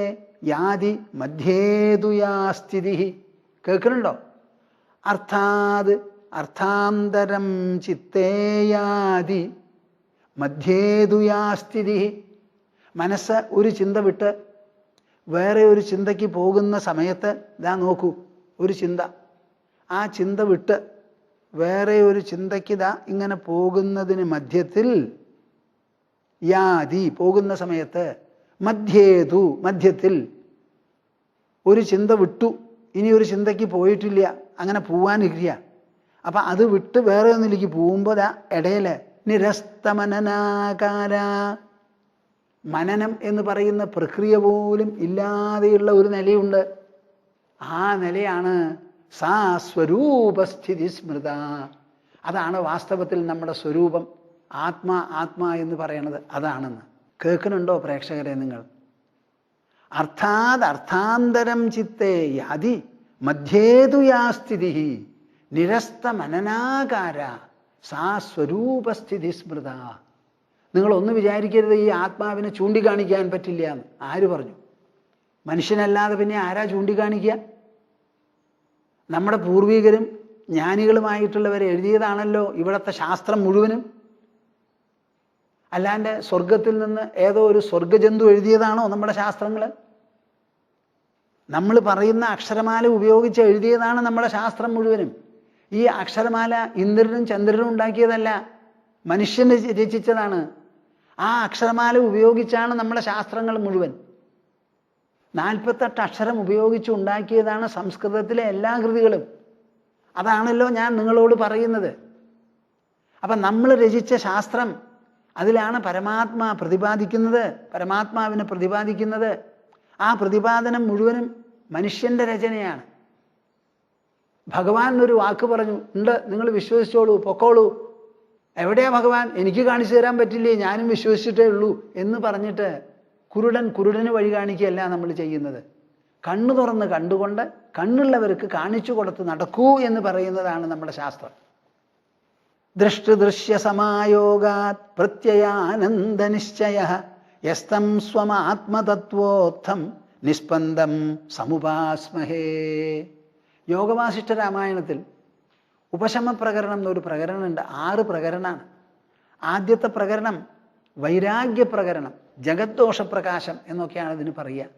യാതി മധ്യേതുയാ സ്ഥിതി. കേൾക്കുന്നുണ്ടോ? അർത്ഥാന്തരം ചിത്തേ യാതി മധ്യേതുയാ സ്ഥിതി. മനസ്സ് ഒരു ചിന്ത വിട്ട് വേറെ ഒരു ചിന്തയ്ക്ക് പോകുന്ന സമയത്ത് ഇതാ നോക്കൂ, ഒരു ചിന്ത, ആ ചിന്ത വിട്ട് വേറെ ഒരു ചിന്തയ്ക്ക് ഇതാ ഇങ്ങനെ പോകുന്നതിന് മധ്യത്തിൽ, യാതി പോകുന്ന സമയത്ത്, മധ്യേതു മധ്യത്തിൽ ഒരു ചിന്ത വിട്ടു, ഇനി ഒരു ചിന്തയ്ക്ക് പോയിട്ടില്ല, അങ്ങനെ പോവാനില്ല. അപ്പം അത് വിട്ട് വേറെ ഒന്നിലേക്ക് പോകുമ്പോൾ ഇടയിൽ നിരസ്തമനനാകാര, മനനം എന്ന് പറയുന്ന പ്രക്രിയ പോലും ഇല്ലാതെയുള്ള ഒരു നിലയുണ്ട്. ആ നിലയാണ് സാ സ്വരൂപസ്ഥിതി സ്മൃത. അതാണ് വാസ്തവത്തിൽ നമ്മുടെ സ്വരൂപം. ആത്മാ ആത്മാ എന്ന് പറയണത് അതാണെന്ന്. കേൾക്കുന്നുണ്ടോ പ്രേക്ഷകരെ നിങ്ങൾ? അർത്ഥാത് അർത്ഥാന്തരം ചിത്തേ യാതി മധ്യേതു യാ സ്ഥിതി നിരസ്ത മനനാകാര സാ സ്വരൂപസ്ഥിതി സ്മൃത. നിങ്ങളൊന്ന് വിചാരിക്കരുത് ഈ ആത്മാവിനെ ചൂണ്ടിക്കാണിക്കാൻ പറ്റില്ല എന്ന്. ആര് പറഞ്ഞു? മനുഷ്യനല്ലാതെ പിന്നെ ആരാ ചൂണ്ടിക്കാണിക്കുക? നമ്മുടെ പൂർവികരും ജ്ഞാനികളുമായിട്ടുള്ളവർ എഴുതിയതാണല്ലോ ഇവിടുത്തെ ശാസ്ത്രം മുഴുവനും. അല്ലാണ്ട് സ്വർഗത്തിൽ നിന്ന് ഏതോ ഒരു സ്വർഗജന്തു എഴുതിയതാണോ നമ്മുടെ ശാസ്ത്രങ്ങൾ? നമ്മൾ പറയുന്ന അക്ഷരമാല ഉപയോഗിച്ച് എഴുതിയതാണ് നമ്മുടെ ശാസ്ത്രം മുഴുവനും. ഈ അക്ഷരമാല ഇന്ദ്രനും ചന്ദ്രനും ഉണ്ടാക്കിയതല്ല, മനുഷ്യൻ രചിച്ചതാണ്. ആ അക്ഷരമാല ഉപയോഗിച്ചാണ് നമ്മുടെ ശാസ്ത്രങ്ങൾ മുഴുവൻ. 48 അക്ഷരം ഉപയോഗിച്ച് ഉണ്ടാക്കിയതാണ് സംസ്കൃതത്തിലെ എല്ലാ കൃതികളും. അതാണല്ലോ ഞാൻ നിങ്ങളോട് പറയുന്നത്. അപ്പം നമ്മൾ രചിച്ച ശാസ്ത്രം, അതിലാണ് പരമാത്മാ പ്രതിപാദിക്കുന്നത്, പരമാത്മാവിനെ പ്രതിപാദിക്കുന്നത്. ആ പ്രതിപാദനം മുഴുവനും മനുഷ്യൻ്റെ രചനയാണ്. ഭഗവാൻ ഒരു വാക്ക് പറഞ്ഞു, ഉണ്ട്, നിങ്ങൾ വിശ്വസിച്ചോളൂ, പൊക്കോളൂ. എവിടെയാ ഭഗവാൻ? എനിക്ക് കാണിച്ചു തരാൻ പറ്റില്ലേ, ഞാനും വിശ്വസിച്ചിട്ടേ ഉള്ളൂ എന്ന് പറഞ്ഞിട്ട് കുരുടന് വഴി കാണിക്കുകയല്ല നമ്മൾ ചെയ്യുന്നത്. കണ്ണു തുറന്ന് കണ്ടുകൊണ്ട് കണ്ണുള്ളവർക്ക് കാണിച്ചു കൊടുത്ത് നടക്കൂ എന്ന് പറയുന്നതാണ് നമ്മുടെ ശാസ്ത്രം. ദൃഷ്ടദൃശ്യ സമായോഗാത് പ്രത്യയാനന്ദ നിശ്ചയ യസ്തം സ്വമാത്മതത്വോത്ഥം നിസ്പന്ദം സമുപാസ്മഹേ. യോഗവാസിഷ്ഠ രാമായണത്തിൽ ഉപശമ പ്രകരണം എന്നൊരു പ്രകരണമുണ്ട്. 6 പ്രകരണമാണ്. ആദ്യത്തെ പ്രകരണം വൈരാഗ്യ പ്രകരണം, ജഗദ്ദോഷപ്രകാശം എന്നൊക്കെയാണ് ഇതിന് പറയുക.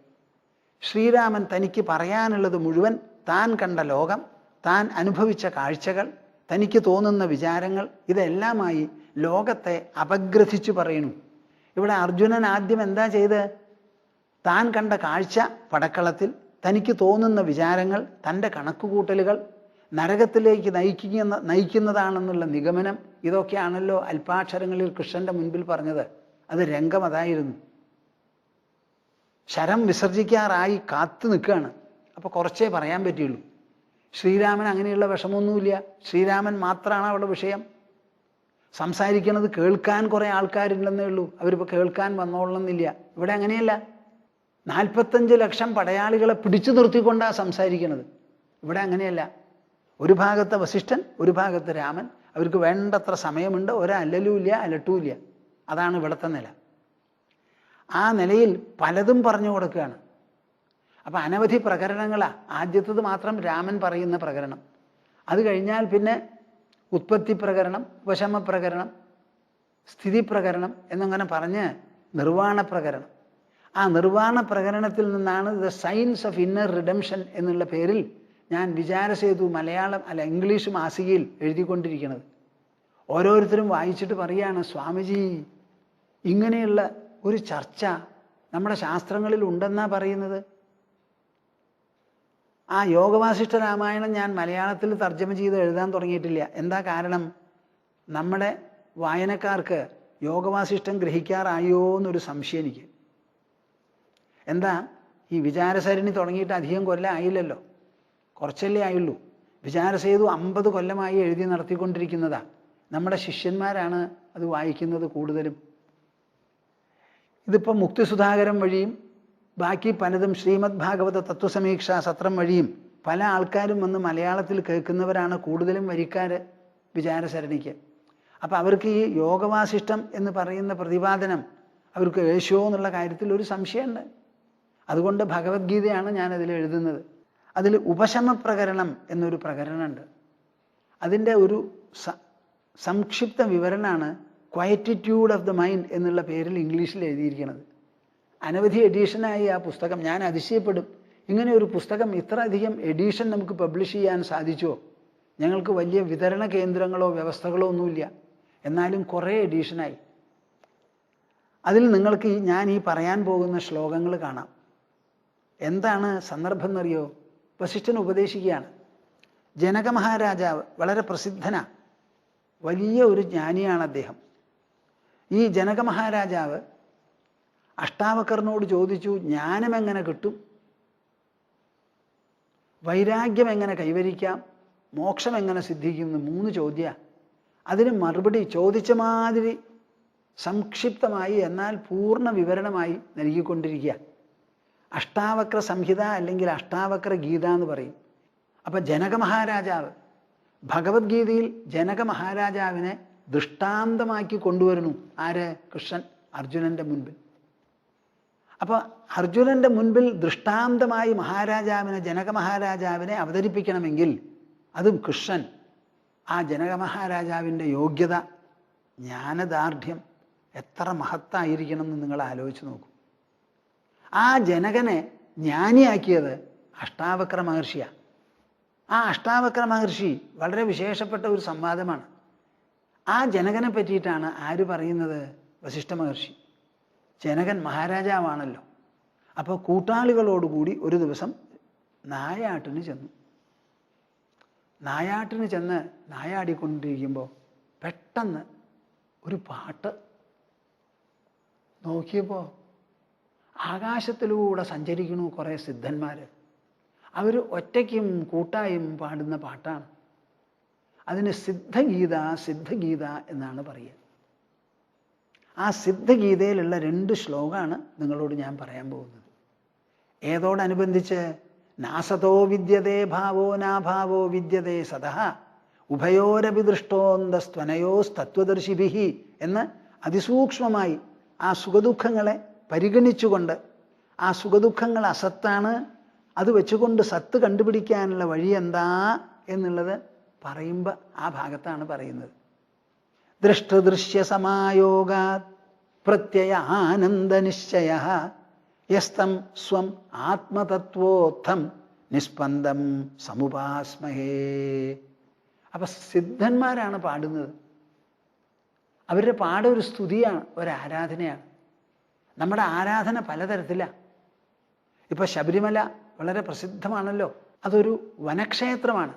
ശ്രീരാമൻ തനിക്ക് പറയാനുള്ളത് മുഴുവൻ താൻ കണ്ട ലോകം, താൻ അനുഭവിച്ച കാഴ്ചകൾ, തനിക്ക് തോന്നുന്ന വിചാരങ്ങൾ, ഇതെല്ലാമായി ലോകത്തെ അപഗ്രഥിച്ചു പറയുന്നു. ഇവിടെ അർജുനൻ ആദ്യം എന്താ ചെയ്ത്? താൻ കണ്ട കാഴ്ച പടക്കളത്തിൽ, തനിക്ക് തോന്നുന്ന വിചാരങ്ങൾ, തൻ്റെ കണക്കുകൂട്ടലുകൾ നരകത്തിലേക്ക് നയിക്കുന്നതാണെന്നുള്ള നിഗമനം, ഇതൊക്കെയാണല്ലോ അല്പാക്ഷരങ്ങളിൽ കൃഷ്ണൻ്റെ മുൻപിൽ പറഞ്ഞത്. അത് രംഗം അതായിരുന്നു. ശരം വിസർജിക്കാറായി കാത്തു നിൽക്കുകയാണ്. അപ്പോൾ കുറച്ചേ പറയാൻ പറ്റുള്ളൂ. ശ്രീരാമൻ അങ്ങനെയുള്ള വിഷമമൊന്നുമില്ല. ശ്രീരാമൻ മാത്രമാണ് അവിടെ വിഷയം. സംസാരിക്കുന്നത് കേൾക്കാൻ കുറേ ആൾക്കാരുണ്ടെന്നേ ഉള്ളൂ. അവരിപ്പോൾ കേൾക്കാൻ വന്നോളണമെന്നില്ല. ഇവിടെ അങ്ങനെയല്ല. 45 ലക്ഷം പടയാളികളെ പിടിച്ചു നിർത്തിക്കൊണ്ടാണ് സംസാരിക്കുന്നത്. ഇവിടെ അങ്ങനെയല്ല. ഒരു ഭാഗത്ത് വസിഷ്ഠൻ, ഒരു ഭാഗത്ത് രാമൻ. അവർക്ക് വേണ്ടത്ര സമയമുണ്ട്. ഒരല്ലലുമില്ല, അലട്ടുമില്ല. അതാണ് ഇവിടുത്തെ നില. ആ നിലയിൽ പലതും പറഞ്ഞു കൊടുക്കുകയാണ്. അപ്പം അനവധി പ്രകരണങ്ങളാണ്. ആദ്യത്തത് മാത്രം രാമൻ പറയുന്ന പ്രകരണം. അത് കഴിഞ്ഞാൽ പിന്നെ ഉത്പത്തി പ്രകരണം, ഉപശമ പ്രകരണം, സ്ഥിതി പ്രകരണം എന്നങ്ങനെ പറഞ്ഞ് നിർവ്വാണ പ്രകരണം. ആ നിർവ്വാണ പ്രകരണത്തിൽ നിന്നാണ് the science of inner redemption എന്നുള്ള പേരിൽ ഞാൻ വിചാരസേതു മലയാളം ഇംഗ്ലീഷ് മാസികയിൽ എഴുതിക്കൊണ്ടിരിക്കുന്നത്. ഓരോരുത്തരും വായിച്ചിട്ട് പറയാണ്, സ്വാമിജി ഇങ്ങനെയുള്ള ഒരു ചർച്ച നമ്മുടെ ശാസ്ത്രങ്ങളിൽ ഉണ്ടെന്നാണ് പറയുന്നത്. ആ യോഗവാസിഷ്ഠ രാമായണം ഞാൻ മലയാളത്തിൽ തർജ്ജമ ചെയ്ത് എഴുതാൻ തുടങ്ങിയിട്ടില്ല. എന്താ കാരണം? നമ്മുടെ വായനക്കാർക്ക് യോഗവാസിഷ്ഠം ഗ്രഹിക്കാറായോ എന്നൊരു സംശയം എനിക്ക്. എന്താ, ഈ വിചാരസരണി തുടങ്ങിയിട്ട് അധികം കൊല്ലം ആയില്ലല്ലോ, കുറച്ചല്ലേ ആയുള്ളൂ. വിചാരസേതു 50 കൊല്ലമായി എഴുതി നടത്തിക്കൊണ്ടിരിക്കുന്നതാണ്. നമ്മുടെ ശിഷ്യന്മാരാണ് അത് വായിക്കുന്നത് കൂടുതലും. ഇതിപ്പോൾ മുക്തിസുധാകരം വഴിയും ബാക്കി പലതും ശ്രീമദ് ഭാഗവത തത്വസമീക്ഷ സത്രം വഴിയും പല ആൾക്കാരും വന്ന് മലയാളത്തിൽ കേൾക്കുന്നവരാണ് കൂടുതലും വരിക്കാർ വിചാരസരണിക്ക്. അപ്പം അവർക്ക് ഈ യോഗവാസിഷ്ടം എന്ന് പറയുന്ന പ്രതിപാദനം അവർക്ക് യേശോ എന്നുള്ള കാര്യത്തിൽ ഒരു സംശയമുണ്ട്. അതുകൊണ്ട് ഭഗവത്ഗീതയാണ് ഞാനതിൽ എഴുതുന്നത്. അതിൽ ഉപശമ പ്രകരണം എന്നൊരു പ്രകരണമുണ്ട്. അതിൻ്റെ ഒരു സംക്ഷിപ്ത വിവരണമാണ് ക്വയറ്റിറ്റ്യൂഡ് ഓഫ് ദ മൈൻഡ് എന്നുള്ള പേരിൽ ഇംഗ്ലീഷിൽ എഴുതിയിരിക്കുന്നത്. അനവധി എഡീഷനായി ആ പുസ്തകം. ഞാൻ അതിശയപ്പെടും, ഇങ്ങനെ ഒരു പുസ്തകം ഇത്ര അധികം എഡീഷൻ നമുക്ക് പബ്ലിഷ് ചെയ്യാൻ സാധിച്ചോ? ഞങ്ങൾക്ക് വലിയ വിതരണ കേന്ദ്രങ്ങളോ വ്യവസ്ഥകളോ ഒന്നുമില്ല, എന്നാലും കുറേ എഡീഷനായി. അതിൽ നിങ്ങൾക്ക് ഞാൻ ഈ പറയാൻ പോകുന്ന ശ്ലോകങ്ങൾ കാണാം. എന്താണ് സന്ദർഭം എന്നറിയോ? വസിഷ്ഠൻ ഉപദേശിക്കുകയാണ്. ജനക മഹാരാജാവ് വളരെ പ്രസിദ്ധനാണ്, വലിയ ഒരു ജ്ഞാനിയാണ് അദ്ദേഹം. ഈ ജനക മഹാരാജാവ് അഷ്ടാവക്രനോട് ചോദിച്ചു, ജ്ഞാനം എങ്ങനെ കിട്ടും, വൈരാഗ്യം എങ്ങനെ കൈവരിക്കാം, മോക്ഷം എങ്ങനെ സിദ്ധിക്കും എന്ന് 3 ചോദ്യമാണ്. അതിന് മറുപടി ചോദിച്ച മാതിരി സംക്ഷിപ്തമായി എന്നാൽ പൂർണ്ണ വിവരണമായി നൽകിക്കൊണ്ടിരിക്കുക. അഷ്ടാവക്ര സംഹിത അല്ലെങ്കിൽ അഷ്ടാവക്ര ഗീത എന്ന് പറയും. അപ്പം ജനക മഹാരാജാവ് ഭഗവത്ഗീതയിൽ ജനക മഹാരാജാവിനെ ദൃഷ്ടാന്തമാക്കി കൊണ്ടുവരുന്നു. ആര്? കൃഷ്ണൻ അർജുനൻ്റെ മുൻപിൽ. അപ്പോൾ അർജുനൻ്റെ മുൻപിൽ ദൃഷ്ടാന്തമായി ജനക മഹാരാജാവിനെ അവതരിപ്പിക്കണമെങ്കിൽ അതും കൃഷ്ണൻ ആ ജനക മഹാരാജാവിൻ്റെ യോഗ്യത, ജ്ഞാനദാർഢ്യം എത്ര മഹത്തായിരിക്കണം എന്ന് നിങ്ങൾ ആലോചിച്ച് നോക്കൂ. ആ ജനകനെ ജ്ഞാനിയാക്കിയത് അഷ്ടാവക്ര മഹർഷിയാണ്. ആ അഷ്ടാവക്ര മഹർഷി വളരെ വിശേഷപ്പെട്ട ഒരു സംവാദമാണ്. ആ ജനകനെ പറ്റിയിട്ടാണ് ആര് പറയുന്നത്? വസിഷ്ഠ മഹർഷി. ജനകൻ മഹാരാജാവാണല്ലോ. അപ്പോൾ കൂട്ടാളികളോടുകൂടി ഒരു ദിവസം നായാട്ടിന് ചെന്നു. നായാട്ടിന് ചെന്ന് നായാടിക്കൊണ്ടിരിക്കുമ്പോൾ പെട്ടെന്ന് ഒരു പാട്ട്. നോക്കിയപ്പോൾ ആകാശത്തിലൂടെ സഞ്ചരിക്കണു കുറേ സിദ്ധന്മാർ. അവർ ഒറ്റയ്ക്കും കൂട്ടായും പാടുന്ന പാട്ടാണ്. അതിന് സിദ്ധഗീത എന്നാണ് പറയുക. ആ സിദ്ധഗീതയിലുള്ള 2 ശ്ലോകമാണ് നിങ്ങളോട് ഞാൻ പറയാൻ പോകുന്നത്. ഏതോടനുബന്ധിച്ച് നാസതോ വിദ്യതേ ഭാവോ നാഭാവോ വിദ്യതേ സതഃ ഉഭയോരപി ദൃഷ്ടോന്തസ്ത്വനയോസ്തത്വദർശിഭിഹി എന്ന് അതിസൂക്ഷ്മമായി ആ സുഖദുഃഖങ്ങളെ പരിഗണിച്ചുകൊണ്ട്, ആ സുഖദുഃഖങ്ങൾ അസത്താണ്, അത് വെച്ചുകൊണ്ട് സത്ത് കണ്ടുപിടിക്കാനുള്ള വഴി എന്താ എന്നുള്ളത് പറയുമ്പോൾ ആ ഭാഗത്താണ് പറയുന്നത്. ദൃഷ്ടദൃശ്യ സമായോഗാത് പ്രത്യയ ആനന്ദനിശ്ചയ യസ്തം സ്വം ആത്മതത്വോത്ഥം നിസ്പന്ദം സമുപാസ്മഹേ. അപ്പം സിദ്ധന്മാരാണ് പാടുന്നത്. അവരുടെ പാട് ഒരു സ്തുതിയാണ്, ഒരു ആരാധനയാണ്. നമ്മുടെ ആരാധന പലതരത്തിലാണ്. ഇപ്പം ശബരിമല വളരെ പ്രസിദ്ധമാണല്ലോ. അതൊരു വനക്ഷേത്രമാണ്.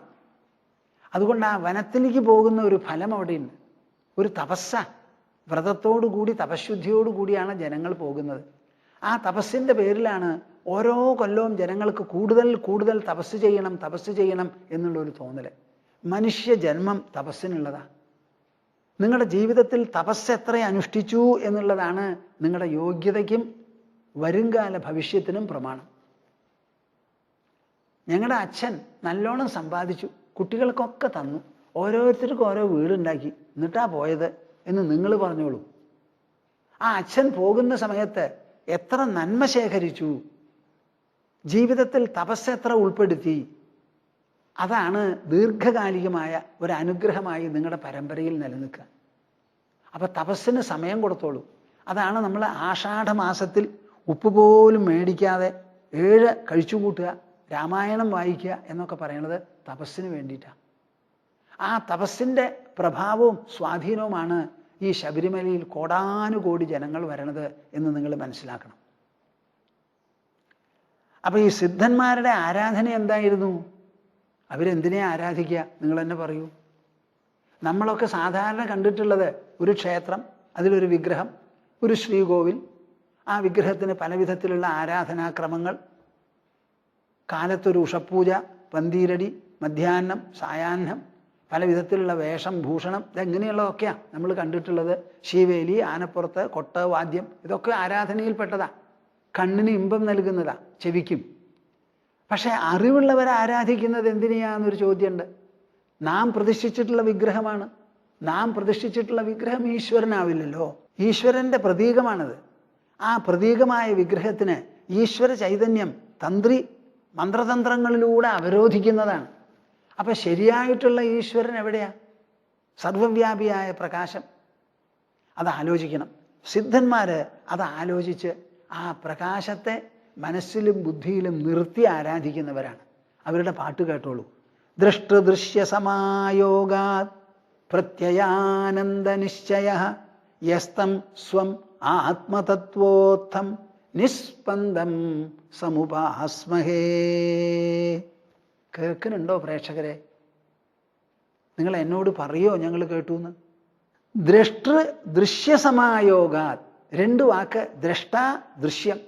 അതുകൊണ്ട് ആ വനത്തിലേക്ക് പോകുന്ന ഒരു ഫലം അവിടെയുണ്ട്. ഒരു തപസ്സ, വ്രതത്തോടുകൂടി തപശുദ്ധിയോടുകൂടിയാണ് ജനങ്ങൾ പോകുന്നത്. ആ തപസ്സിൻ്റെ പേരിലാണ് ഓരോ കൊല്ലവും ജനങ്ങൾക്ക് കൂടുതൽ തപസ് ചെയ്യണം എന്നുള്ളൊരു തോന്നൽ. മനുഷ്യ ജന്മം തപസ്സിനുള്ളതാണ്. നിങ്ങളുടെ ജീവിതത്തിൽ തപസ് എത്ര അനുഷ്ഠിച്ചു എന്നുള്ളതാണ് നിങ്ങളുടെ യോഗ്യതയ്ക്കും വരുംകാല ഭവിഷ്യത്തിനും പ്രമാണം. ഞങ്ങളുടെ അച്ഛൻ നല്ലോണം സമ്പാദിച്ചു, കുട്ടികൾക്കൊക്കെ തന്നു, ഓരോരുത്തർക്കും ഓരോ വീടുണ്ടാക്കി, എന്നിട്ടാ പോയത് എന്ന് നിങ്ങൾ പറഞ്ഞോളൂ. ആ അച്ഛൻ പോകുന്ന സമയത്ത് എത്ര നന്മ ശേഖരിച്ചു, ജീവിതത്തിൽ തപസ് എത്ര ഉൾപ്പെടുത്തി, അതാണ് ദീർഘകാലികമായ ഒരു അനുഗ്രഹമായി നിങ്ങളുടെ പരമ്പരയിൽ നിലനിൽക്കുക. അപ്പം തപസ്സിന് സമയം കൊടുത്തോളൂ. അതാണ് നമ്മൾ ആഷാഢമാസത്തിൽ ഉപ്പ് പോലും മേടിക്കാതെ 7 കഴിച്ചുകൂട്ടുക, രാമായണം വായിക്കുക എന്നൊക്കെ പറയുന്നത് തപസ്സിന് വേണ്ടിയിട്ടാണ്. ആ തപസ്സിൻ്റെ പ്രഭാവവും സ്വാധീനവുമാണ് ഈ ശബരിമലയിൽ കോടാനുകോടി ജനങ്ങൾ വരണത് എന്ന് നിങ്ങൾ മനസ്സിലാക്കണം. അപ്പം ഈ സിദ്ധന്മാരുടെ ആരാധന എന്തായിരുന്നു? അവരെന്തിനെ ആരാധിക്കുക? നിങ്ങൾ തന്നെ പറയൂ. നമ്മളൊക്കെ സാധാരണ കണ്ടിട്ടുള്ളത് ഒരു ക്ഷേത്രം, അതിലൊരു വിഗ്രഹം, ഒരു ശ്രീകോവിൽ, ആ വിഗ്രഹത്തിന് പല വിധത്തിലുള്ള ആരാധനാക്രമങ്ങൾ, കാലത്തൊരു ഉഷപ്പൂജ, പന്തീരടി, മധ്യാഹ്നം, സായാഹ്നം, പല വിധത്തിലുള്ള വേഷം, ഭൂഷണം, ഇതെങ്ങനെയുള്ളതൊക്കെയാണ് നമ്മൾ കണ്ടിട്ടുള്ളത്. ശീവേലി, ആനപ്പുറത്ത്, കൊട്ട്, വാദ്യം, ഇതൊക്കെ ആരാധനയിൽപ്പെട്ടതാണ്. കണ്ണിന് ഇമ്പം നൽകുന്നതാ, ചെവിക്കും. പക്ഷേ അറിവുള്ളവരെ ആരാധിക്കുന്നത് എന്തിനെയാന്നൊരു ചോദ്യമുണ്ട്. നാം പ്രതിഷ്ഠിച്ചിട്ടുള്ള വിഗ്രഹമാണ്. നാം പ്രതിഷ്ഠിച്ചിട്ടുള്ള വിഗ്രഹം ഈശ്വരനാവില്ലല്ലോ. ഈശ്വരൻ്റെ പ്രതീകമാണത്. ആ പ്രതീകമായ വിഗ്രഹത്തിന് ഈശ്വര ചൈതന്യം മന്ത്രതന്ത്രങ്ങളിലൂടെ അവരോധിക്കുന്നതാണ്. അപ്പം ശരിയായിട്ടുള്ള ഈശ്വരൻ എവിടെയാ? സർവവ്യാപിയായ പ്രകാശം. അത് ആലോചിക്കണം. സിദ്ധന്മാർ അത് ആലോചിച്ച് ആ പ്രകാശത്തെ മനസ്സിലും ബുദ്ധിയിലും നിർത്തി ആരാധിക്കുന്നവരാണ്. അവരുടെ പാട്ട് കേട്ടോളൂ. ദൃഷ്ടദൃശ്യ സമായോഗാത് പ്രത്യയാനന്ദനിശ്ചയ യസ്തം സ്വം ആത്മതത്വോത്ഥം നിസ്പന്ദം സമുപാസ്മഹേ. കേൾക്കുന്നുണ്ടോ പ്രേക്ഷകരെ? നിങ്ങൾ എന്നോട് പറയോ ഞങ്ങൾ കേട്ടു എന്ന്? ദൃശ്യസമായോഗാത്, 2 വാക്ക്, ദ്രഷ്ട, ദൃശ്യം.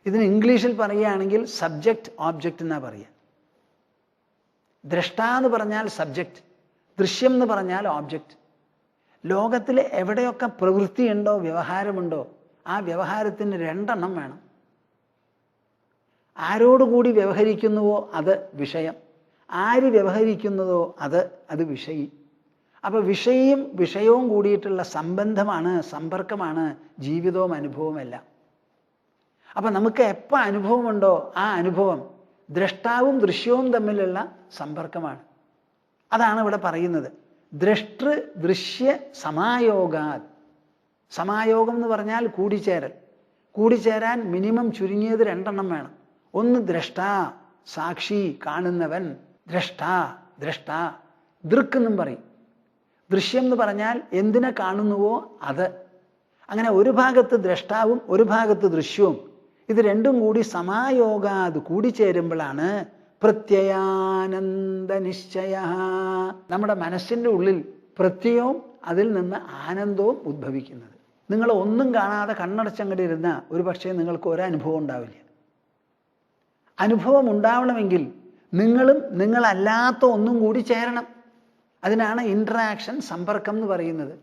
ഇതിന് ഇംഗ്ലീഷിൽ പറയുകയാണെങ്കിൽ സബ്ജക്റ്റ് ഓബ്ജക്റ്റ് എന്നാ പറയുക. ദ്രഷ്ട എന്ന് പറഞ്ഞാൽ സബ്ജക്റ്റ്, ദൃശ്യം എന്ന് പറഞ്ഞാൽ ഓബ്ജക്റ്റ്. ലോകത്തിൽ എവിടെയൊക്കെ പ്രവൃത്തിയുണ്ടോ, വ്യവഹാരമുണ്ടോ, ആ വ്യവഹാരത്തിന് രണ്ടെണ്ണം വേണം. ആരോടുകൂടി വ്യവഹരിക്കുന്നുവോ അത് വിഷയം, ആര് വ്യവഹരിക്കുന്നതോ അത് വിഷയി. അപ്പോൾ വിഷയിയും വിഷയവും കൂടിയിട്ടുള്ള സംബന്ധമാണ്, സമ്പർക്കമാണ് ജീവിതവും അനുഭവവും എല്ലാം. അപ്പം നമുക്ക് എപ്പോൾ അനുഭവമുണ്ടോ ആ അനുഭവം ദ്രഷ്ടാവും ദൃശ്യവും തമ്മിലുള്ള സമ്പർക്കമാണ്. അതാണ് ഇവിടെ പറയുന്നത്. ദ്രഷ്ടൃ ദൃശ്യ സമായോഗാത്. സമായോഗം എന്ന് പറഞ്ഞാൽ കൂടിച്ചേരൽ. കൂടിച്ചേരാൻ മിനിമം ചുരുങ്ങിയത് രണ്ടെണ്ണം വേണം. ഒന്ന് ദ്രഷ്ട, സാക്ഷി, കാണുന്നവൻ. ദ്രഷ്ട ദ്രഷ്ട ദൃക്ക് എന്നും പറയും. ദൃശ്യം എന്ന് പറഞ്ഞാൽ എന്തിനെ കാണുന്നുവോ അത്. അങ്ങനെ ഒരു ഭാഗത്ത് ദ്രഷ്ടാവും ഒരു ഭാഗത്ത് ദൃശ്യവും, ഇത് രണ്ടും കൂടി സമായോഗാത് കൂടിച്ചേരുമ്പോഴാണ് പ്രത്യയാനന്ദ നിശ്ചയ. നമ്മുടെ മനസ്സിൻ്റെ ഉള്ളിൽ പ്രത്യയവും അതിൽ നിന്ന് ആനന്ദവും ഉദ്ഭവിക്കുന്നത്. നിങ്ങൾ ഒന്നും കാണാതെ കണ്ണടച്ചങ്ങടെ ഇരുന്ന ഒരു പക്ഷേ നിങ്ങൾക്ക് ഒരനുഭവം ഉണ്ടാവില്ല. അനുഭവം ഉണ്ടാവണമെങ്കിൽ നിങ്ങളും നിങ്ങളല്ലാത്ത ഒന്നും കൂടി ചേരണം. അതിനാണ് ഇൻട്രാക്ഷൻ, സമ്പർക്കം എന്ന് പറയുന്നത്.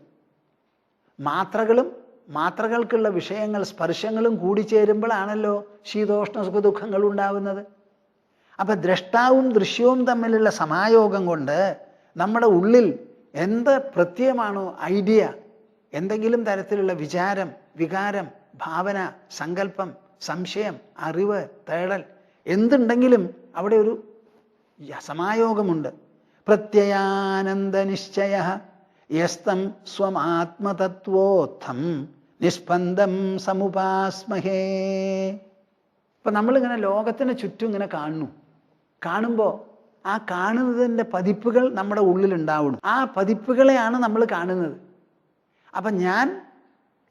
മാത്രകൾക്കുള്ള വിഷയങ്ങൾ, സ്പർശങ്ങളും കൂടിച്ചേരുമ്പോഴാണല്ലോ ശീതോഷ്ണ സുഖദുഃഖങ്ങൾ ഉണ്ടാവുന്നത്. അപ്പം ദ്രഷ്ടാവും ദൃശ്യവും തമ്മിലുള്ള സമായോഗം കൊണ്ട് നമ്മുടെ ഉള്ളിൽ എന്ത് പ്രത്യയമാണോ, ഐഡിയ, എന്തെങ്കിലും തരത്തിലുള്ള വിചാരം, വികാരം, ഭാവന, സങ്കല്പം, സംശയം, അറിവ്, തേടൽ, എന്തുണ്ടെങ്കിലും അവിടെ ഒരു സമായോഗമുണ്ട്. പ്രത്യയാനന്ദ നിശ്ചയ യസ്തം സ്വമാത്മതത്വോത്ഥം നിസ്പന്ദം സമുപാസ്മഹേ. ഇപ്പം നമ്മളിങ്ങനെ ലോകത്തിന് ചുറ്റും ഇങ്ങനെ കാണുമ്പോൾ ആ കാണുന്നതിൻ്റെ പതിപ്പുകൾ നമ്മുടെ ഉള്ളിലുണ്ടാവണം. ആ പതിപ്പുകളെയാണ് നമ്മൾ കാണുന്നത്. അപ്പം ഞാൻ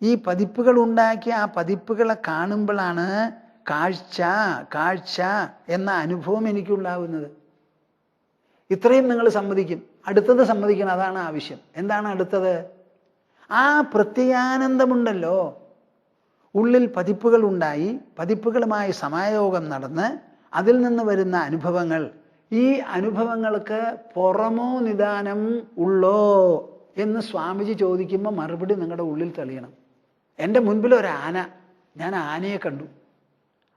ഈ പതിപ്പുകൾ ഉണ്ടാക്കി ആ പതിപ്പുകളെ കാണുമ്പോഴാണ് കാഴ്ച എന്ന അനുഭവം എനിക്കുണ്ടാവുന്നത്. ഇത്രയും നിങ്ങൾ സമ്മതിക്കും. അടുത്തത് സമ്മതിക്കണം, അതാണ് ആവശ്യം. എന്താണ് അടുത്തത്? ആ പ്രത്യാനന്ദമുണ്ടല്ലോ, ഉള്ളിൽ പതിപ്പുകൾ ഉണ്ടായി, പതിപ്പുകളുമായി സമായോഗം നടന്ന് അതിൽ നിന്ന് വരുന്ന അനുഭവങ്ങൾ, ഈ അനുഭവങ്ങൾക്ക് പുറമോ നിദാനം ഉള്ളോ എന്ന് സ്വാമിജി ചോദിക്കുമ്പോൾ മറുപടി നിങ്ങളുടെ ഉള്ളിൽ തെളിയണം. എൻ്റെ മുൻപിൽ ഒരു ആന, ഞാൻ ആനയെ കണ്ടു.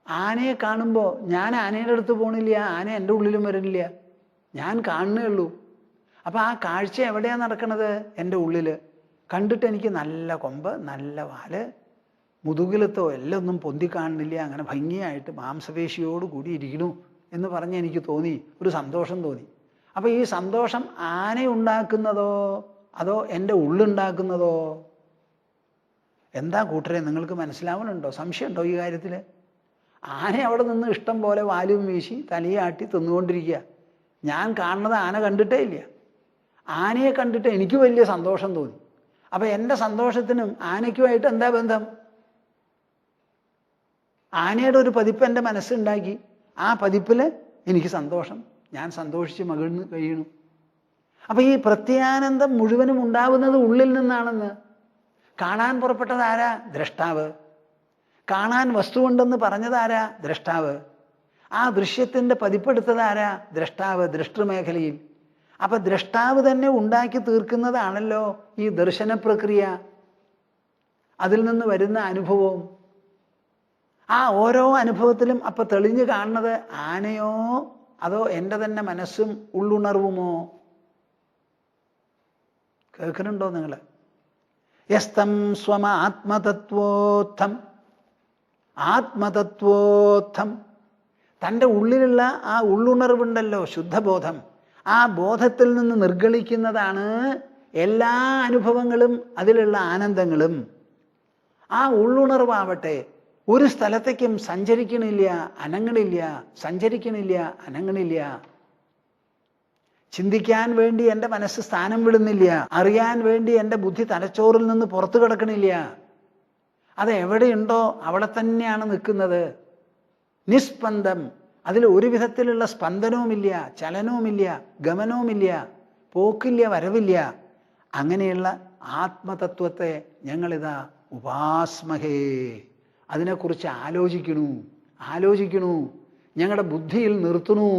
ആനയെ കാണുമ്പോൾ ഞാൻ ആനയുടെ അടുത്ത് പോകണില്ല, ആന എൻ്റെ ഉള്ളിലും വരുന്നില്ല, ഞാൻ കാണുന്നേ ഉള്ളൂ. അപ്പോൾ ആ കാഴ്ച എവിടെയാണ് നടക്കുന്നത്? എൻ്റെ ഉള്ളിൽ. കണ്ടിട്ട് എനിക്ക് നല്ല കൊമ്പ്, നല്ല വാല്, മുതുകിലത്തോ എല്ലാം ഒന്നും പൊന്തി കാണുന്നില്ല, അങ്ങനെ ഭംഗിയായിട്ട് മാംസപേശിയോട് കൂടി ഇരിക്കണു എന്ന് പറഞ്ഞ് എനിക്ക് തോന്നി, ഒരു സന്തോഷം തോന്നി. അപ്പോൾ ഈ സന്തോഷം ആന ഉണ്ടാക്കുന്നതോ അതോ എൻ്റെ ഉള്ളുണ്ടാക്കുന്നതോ? എന്താ കൂട്ടരെ, നിങ്ങൾക്ക് മനസ്സിലാവണുണ്ടോ? സംശയമുണ്ടോ ഈ കാര്യത്തിൽ? ആന അവിടെ നിന്ന് ഇഷ്ടം പോലെ വാലും വീശി തലയാട്ടി തിന്നുകൊണ്ടിരിക്കുക. ഞാൻ കാണുന്നത് ആന കണ്ടിട്ടേ ഇല്ല. ആനയെ കണ്ടിട്ട് എനിക്ക് വലിയ സന്തോഷം തോന്നി. അപ്പം എൻ്റെ സന്തോഷത്തിനും ആനയ്ക്കുമായിട്ട് എന്താ ബന്ധം? ആനയുടെ ഒരു പതിപ്പ് എൻ്റെ മനസ്സുണ്ടാക്കി, ആ പതിപ്പിൽ എനിക്ക് സന്തോഷം, ഞാൻ സന്തോഷിച്ച് മകിഴ്ന്ന് കഴിയണു. അപ്പം ഈ പ്രത്യാനന്ദം മുഴുവനും ഉണ്ടാവുന്നത് ഉള്ളിൽ നിന്നാണെന്ന്. കാണാൻ പുറപ്പെട്ടത് ആരാ? ദ്രഷ്ടാവ്. കാണാൻ വസ്തുവുണ്ടെന്ന് പറഞ്ഞതാരാ? ദ്രഷ്ടാവ്. ആ ദൃശ്യത്തിൻ്റെ പതിപ്പെടുത്തത് ആരാ? ദ്രഷ്ടാവ്, ദൃഷ്ടൃമേഖലയിൽ. അപ്പം ദ്രഷ്ടാവ് തന്നെ ഉണ്ടാക്കി തീർക്കുന്നതാണല്ലോ ഈ ദർശന പ്രക്രിയ, അതിൽ നിന്ന് വരുന്ന അനുഭവവും. ആ ഓരോ അനുഭവത്തിലും അപ്പം തെളിഞ്ഞു കാണുന്നത് ആനയോ അതോ എൻ്റെ തന്നെ മനസ്സും ഉള്ളുണർവുമോ? കേൾക്കുന്നുണ്ടോ നിങ്ങൾ? യസ്തം സ്വമ ആത്മതത്വോത്ഥം. ആത്മതത്വോത്ഥം, തൻ്റെ ഉള്ളിലുള്ള ആ ഉള്ളുണർവുണ്ടല്ലോ, ശുദ്ധബോധം, ആ ബോധത്തിൽ നിന്ന് നിർഗളിക്കുന്നതാണ് എല്ലാ അനുഭവങ്ങളും, അതിലുള്ള ആനന്ദങ്ങളും. ആ ഉള്ളുണർവാവട്ടെ ഒരു സ്ഥലത്തേക്കും സഞ്ചരിക്കണില്ല, അനങ്ങണില്ല, സഞ്ചരിക്കണില്ല, അനങ്ങണില്ല. ചിന്തിക്കാൻ വേണ്ടി എൻ്റെ മനസ്സ് സ്ഥാനം വിടുന്നില്ല, അറിയാൻ വേണ്ടി എൻ്റെ ബുദ്ധി തലച്ചോറിൽ നിന്ന് പുറത്തു കിടക്കണില്ല. അത് എവിടെയുണ്ടോ അവിടെ തന്നെയാണ് നിൽക്കുന്നത്. നിസ്പന്ദം, അതിൽ ഒരു വിധത്തിലുള്ള സ്പന്ദനവുമില്ല, ചലനവുമില്ല, ഗമനവുമില്ല, പോക്കില്ല, വരവില്ല. അങ്ങനെയുള്ള ആത്മതത്വത്തെ ഞങ്ങളിതാ ഉപാസ്മഹേ, അതിനെക്കുറിച്ച് ആലോചിക്കണു, ഞങ്ങളുടെ ബുദ്ധിയിൽ നിർത്തണു.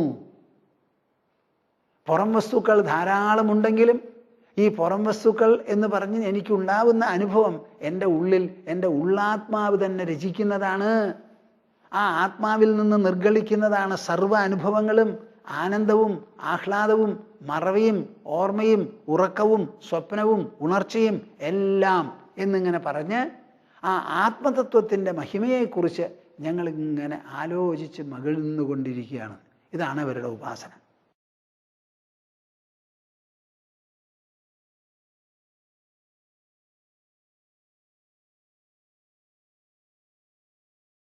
പുറം വസ്തുക്കൾ ധാരാളമുണ്ടെങ്കിലും ഈ പുറം വസ്തുക്കൾ എന്ന് പറഞ്ഞ് എനിക്കുണ്ടാവുന്ന അനുഭവം എൻ്റെ ഉള്ളിൽ എൻ്റെ ഉള്ളാത്മാവ് തന്നെ രചിക്കുന്നതാണ്. ആ ആത്മാവിൽ നിന്ന് നിർഗളിക്കുന്നതാണ് സർവ്വ അനുഭവങ്ങളും, ആനന്ദവും ആഹ്ലാദവും മറവിയും ഓർമ്മയും ഉറക്കവും സ്വപ്നവും ഉണർച്ചയും എല്ലാം എന്നിങ്ങനെ പറഞ്ഞ് ആ ആത്മതത്വത്തിൻ്റെ മഹിമയെക്കുറിച്ച് ഞങ്ങളിങ്ങനെ ആലോചിച്ച് മകിഴ്ന്നുകൊണ്ടിരിക്കുകയാണ്. ഇതാണ് അവരുടെ ഉപാസന.